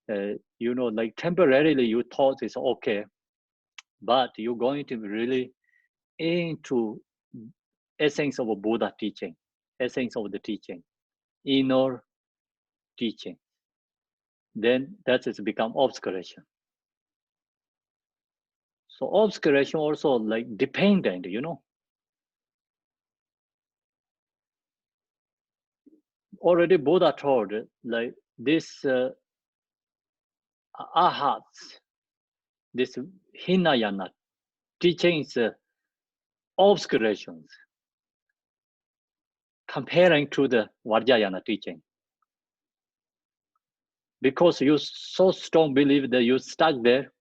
[SPEAKER 2] you know, like temporarily you thought it's okay, but you're going to be really into essence of Buddha teaching, essence of the teaching, inner teaching, then that has become obscuration. So obscuration also like dependent, you know. Already Buddha told like this ahats, this Hinayana teachings obscurations comparing to the Vajrayana teaching. Because you so strong believe that you stuck there,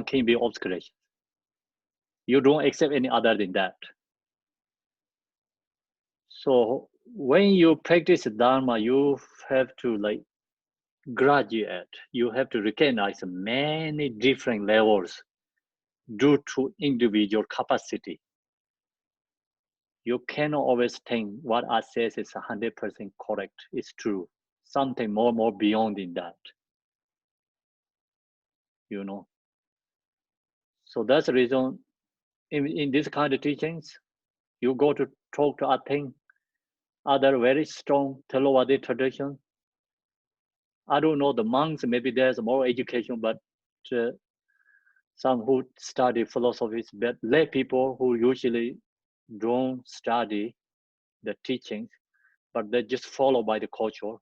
[SPEAKER 2] can be obscuration. You don't accept any other than that. So when you practice Dharma, you have to like graduate. You have to recognize many different levels due to individual capacity. You cannot always think what I say is 100% correct, it's true. Something more beyond in that, you know. So that's the reason in this kind of teachings, you go to talk to other very strong Theravada tradition. I don't know the monks, maybe there's more education, but some who study philosophies, but lay people who usually don't study the teachings, but they just follow by the culture.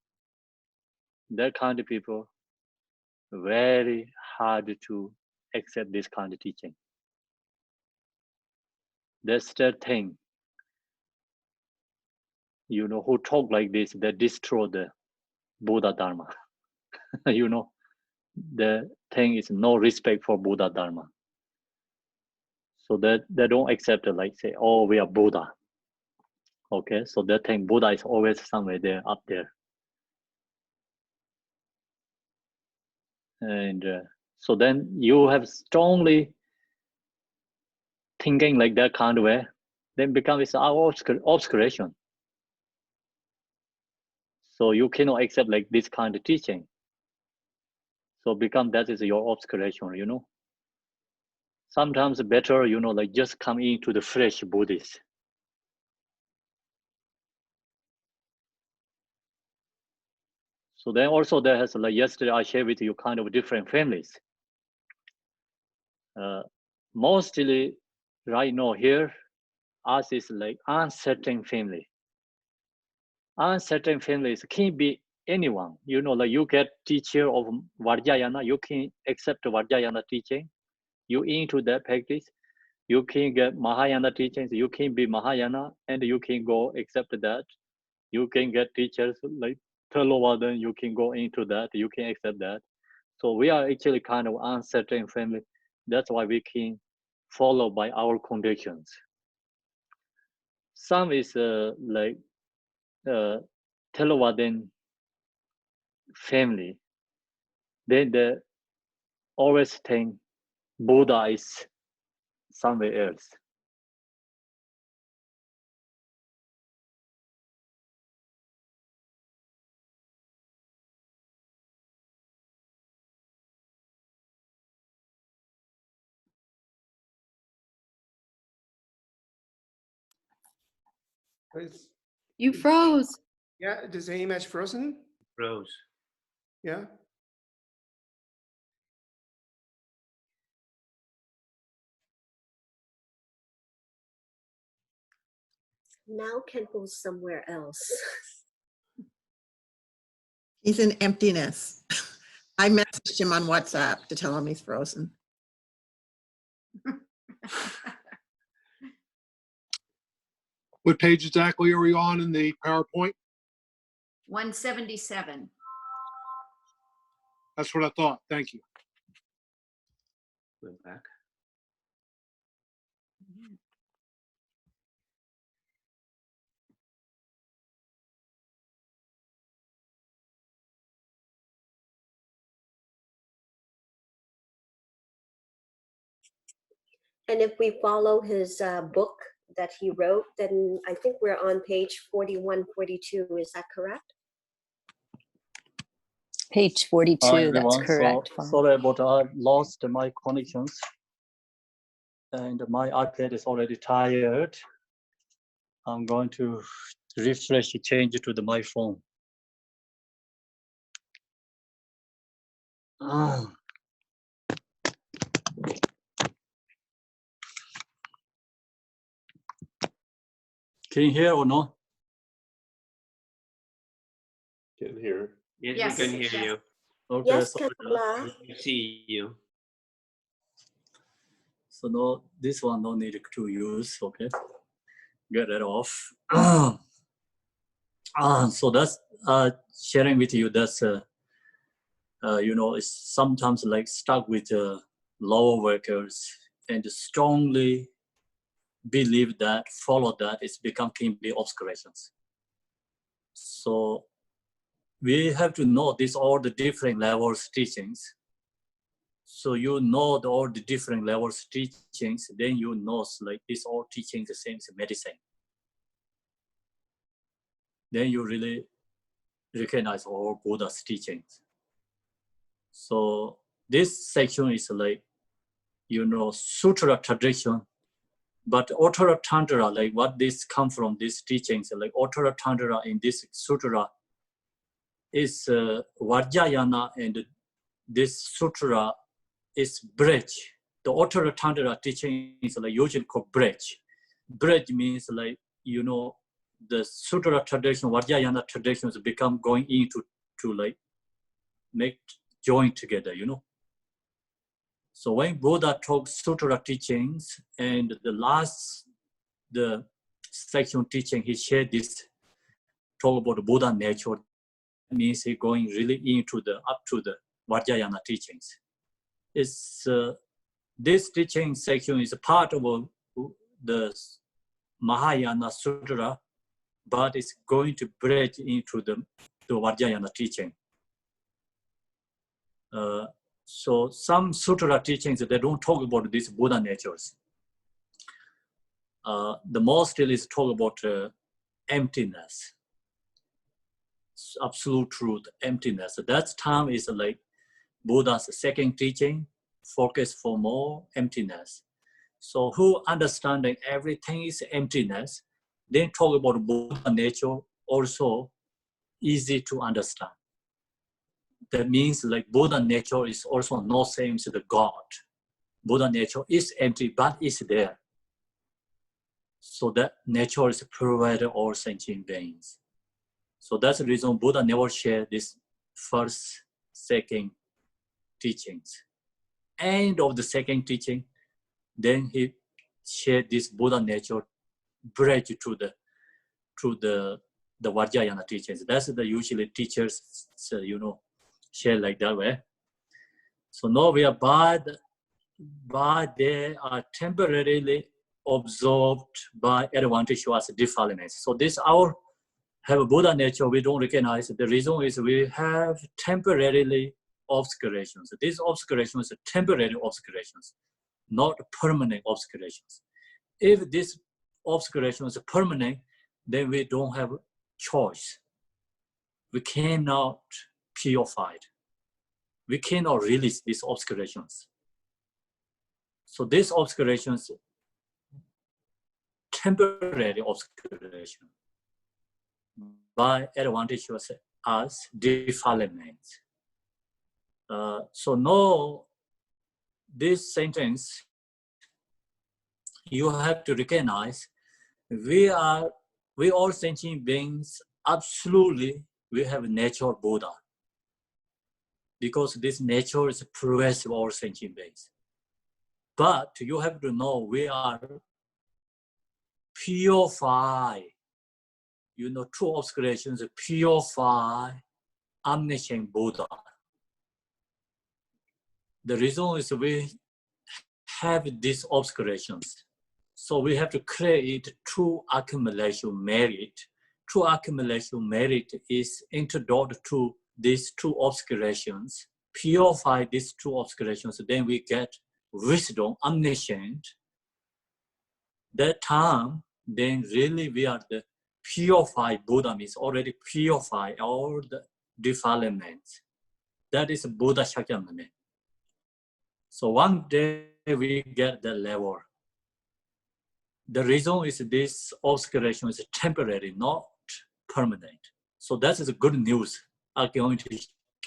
[SPEAKER 2] That kind of people, very hard to accept this kind of teaching. That's the thing, you know, who talk like this, they destroy the Buddha Dharma. You know, the thing is no respect for Buddha Dharma. So that they don't accept it, like say, oh, we are Buddha. Okay, so they think Buddha is always somewhere there, up there. And so then you have strongly thinking like that kind of way, then becomes our obscuration. So you cannot accept like this kind of teaching. So that is your obscuration, you know. Sometimes better, you know, like just come into the fresh Buddhist. So then also there has, like yesterday I shared with you kind of different families. Mostly right now here, us is like uncertain family. Uncertain families can be anyone, you know, like you get teacher of Vajrayana, you can accept Vajrayana teaching, you into that practice, you can get Mahayana teachings, you can be Mahayana, and you can go accept that. You can get teachers like Theravada, you can go into that, you can accept that. So we are actually kind of uncertain family. That's why we can follow by our conditions. Some is like Thelavadan family. Then they always think Buddha is somewhere else.
[SPEAKER 1] You froze.
[SPEAKER 7] Yeah, is the image frozen?
[SPEAKER 2] Rose.
[SPEAKER 7] Yeah.
[SPEAKER 8] Now can go somewhere else.
[SPEAKER 4] He's in emptiness. I messaged him on WhatsApp to tell him he's frozen.
[SPEAKER 5] What page exactly are we on in the PowerPoint?
[SPEAKER 10] 177.
[SPEAKER 5] That's what I thought. Thank you.
[SPEAKER 2] Went back.
[SPEAKER 8] And if we follow his book that he wrote, then I think we're on page 41, 42. Is that correct?
[SPEAKER 1] Page 42,
[SPEAKER 2] Hi,
[SPEAKER 1] that's
[SPEAKER 2] everyone.
[SPEAKER 1] correct.
[SPEAKER 2] So, sorry about I lost my connections. And my iPad is already tired. I'm going to refresh, change it to my phone. Can you hear or no?
[SPEAKER 10] Can hear.
[SPEAKER 11] Yes,
[SPEAKER 8] Yes.
[SPEAKER 11] we can hear you.
[SPEAKER 2] Okay,
[SPEAKER 8] Yes,
[SPEAKER 2] so,
[SPEAKER 8] Kandla.
[SPEAKER 11] We see you.
[SPEAKER 2] so no, this one no need to use. Okay, get that off. So that's sharing with you. That's you know, it's sometimes like stuck with lower workers and strongly believe that, follow that, it's become kingly obscurations. So we have to know this all the different levels teachings. So you know all the different levels teachings, then you know like this all teaching the same as medicine. Then you really recognize all Buddha's teachings. So this section is like, you know, sutra tradition, but Uttara Tantra, like what this come from, these teachings, like Uttara Tantra in this sutra is Vajrayana, and this sutra is bridge. The Uttara Tantra teaching is like usually called bridge. Bridge means like, you know, the sutra tradition, Vajrayana traditions become going into to like make join together, you know. So when Buddha taught sutra teachings, and the section teaching, he shared this talk about Buddha nature, means he going really into the up to the Vajrayana teachings. It's this teaching section is a part of the Mahayana Sutra, but it's going to bridge into the Vajrayana teaching. So some sutra teachings, they don't talk about these Buddha natures. The most is talk about emptiness, absolute truth, emptiness. That time is like Buddha's second teaching, focus for more emptiness. So who understanding everything is emptiness, then talk about Buddha nature also easy to understand. That means like Buddha nature is also not same as the God. Buddha nature is empty, but it's there. So that nature is provided all sentient beings. So that's the reason Buddha never shared this first, second teachings. End of the second teaching, then he shared this Buddha nature bridge to the Vajrayana teachings. That's the usually teachers, you know, share like that way. So now we are but they are temporarily absorbed by advantage as defilements. So this our have a Buddha nature we don't recognize. The reason is we have temporarily obscurations. These obscurations are temporary obscurations, not permanent obscurations. If this obscuration is permanent, then we don't have choice. We cannot purify it. We cannot release these obscurations. So these obscurations, temporary obscuration, by advantage as defilements. So now, this sentence, you have to recognize, we all sentient beings, absolutely, we have nature Buddha. Because this nature is pervasive all sentient beings. But you have to know we are purify, you know, true obscurations, purify omniscient Buddha. The reason is we have these obscurations. So we have to create true accumulation merit. True accumulation merit is introduced to these two obscurations, purify these two obscurations, then we get wisdom, omniscient, that time, then really we are the purified Buddha, means already purified all the defilements. That is Buddha Shakyamuni. So one day we get the level. The reason is this obscuration is temporary, not permanent. So that is good news I'm going to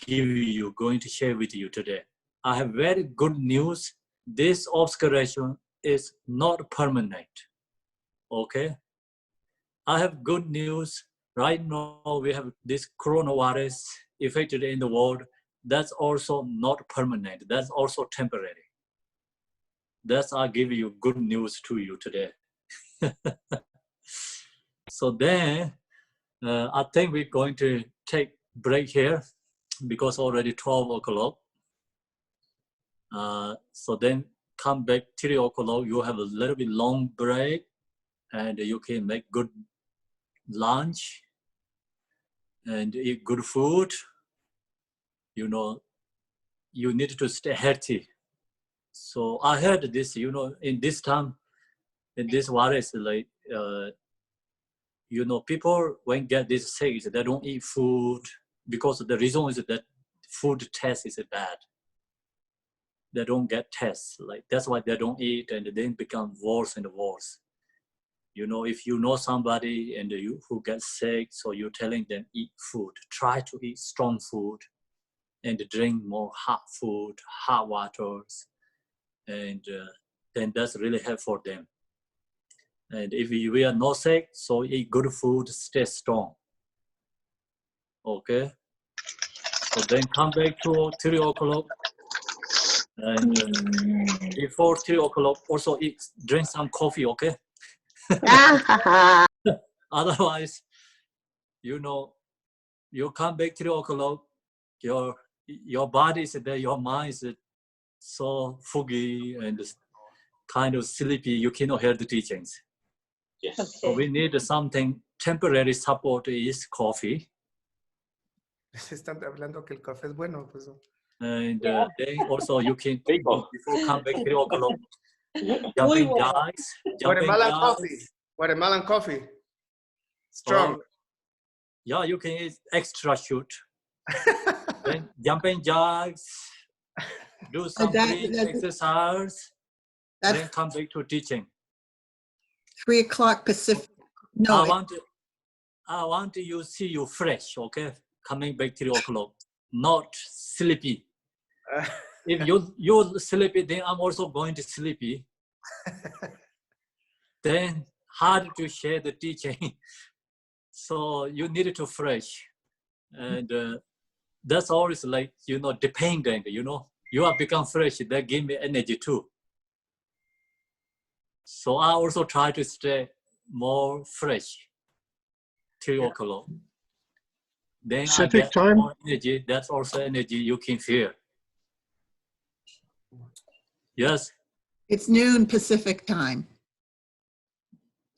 [SPEAKER 2] give you, going to share with you today. I have very good news. This obscuration is not permanent. Okay? I have good news. Right now we have this coronavirus affected in the world. That's also not permanent. That's also temporary. That's I give you good news to you today. So then, I think we're going to take break here because already 12 o'clock. So then come back 3 o'clock. You have a little bit long break, and you can make good lunch and eat good food. You know, you need to stay healthy. So I heard this, you know, in this time, in this virus, like, you know, people when get this sick, they don't eat food because the reason is that food test is bad. They don't get tests, like that's why they don't eat, and then become worse and worse. You know, if you know somebody and you who gets sick, so you're telling them eat food, try to eat strong food, and drink more hot food, hot waters, and then that's really helpful for them. And if we are not sick, so eat good food, stay strong. Okay. So then come back to 3 o'clock. And before 3 o'clock, also drink some coffee, okay? Otherwise, you know, you come back 3 o'clock, your body is there, your mind is so foggy and kind of sleepy, you cannot hear the teachings.
[SPEAKER 10] Yes.
[SPEAKER 8] Okay.
[SPEAKER 2] So we need something temporary support is coffee.
[SPEAKER 7] Están hablando que el café es bueno, pues.
[SPEAKER 2] And then also you can,
[SPEAKER 10] Rico.
[SPEAKER 2] before come back 3 o'clock,
[SPEAKER 6] Muy
[SPEAKER 2] jumping
[SPEAKER 6] bueno.
[SPEAKER 2] jacks.
[SPEAKER 7] Guatemalan coffee. Guatemalan coffee. Strong.
[SPEAKER 2] Yeah, you can eat extra shoot. Then jumping jacks, do some breathing exercise, then
[SPEAKER 4] That's
[SPEAKER 2] come back to teaching.
[SPEAKER 4] 3 o'clock Pacific. No,
[SPEAKER 2] I want to see you fresh, okay? Coming back 3 o'clock, not sleepy. If you're sleepy, then I'm also going to sleepy. Then hard to share the teaching. So you need to fresh. And that's always like, you know, dependent, you know. You have become fresh, that give me energy too. So I also try to stay more fresh 3 o'clock. Then I
[SPEAKER 5] Pacific
[SPEAKER 2] get
[SPEAKER 5] time?
[SPEAKER 2] more energy. That's also energy you can feel. Yes.
[SPEAKER 4] it's noon Pacific time.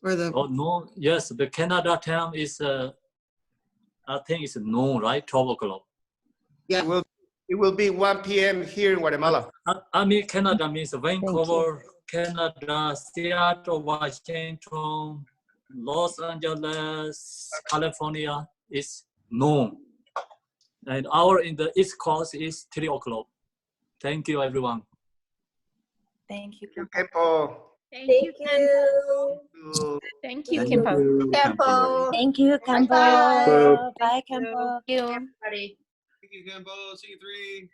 [SPEAKER 4] For the,
[SPEAKER 2] Oh no. Yes, the Canada time is I think it's noon, right? 12 o'clock.
[SPEAKER 4] yeah,
[SPEAKER 7] It will be 1 p.m. here in Guatemala.
[SPEAKER 2] I mean Canada means Vancouver, Canada, Seattle, Washington, Los Angeles, California is noon. And our in the East Coast is 3 o'clock. Thank you, everyone.
[SPEAKER 1] Thank you.
[SPEAKER 7] Kempo.
[SPEAKER 8] Thank you.
[SPEAKER 1] Thank
[SPEAKER 2] Thank you,
[SPEAKER 3] Tempo.
[SPEAKER 1] Thank you, Kampo.
[SPEAKER 3] Bye.
[SPEAKER 1] Bye, Kampo.
[SPEAKER 6] Everybody.
[SPEAKER 5] Thank you, Gambo. See you 3.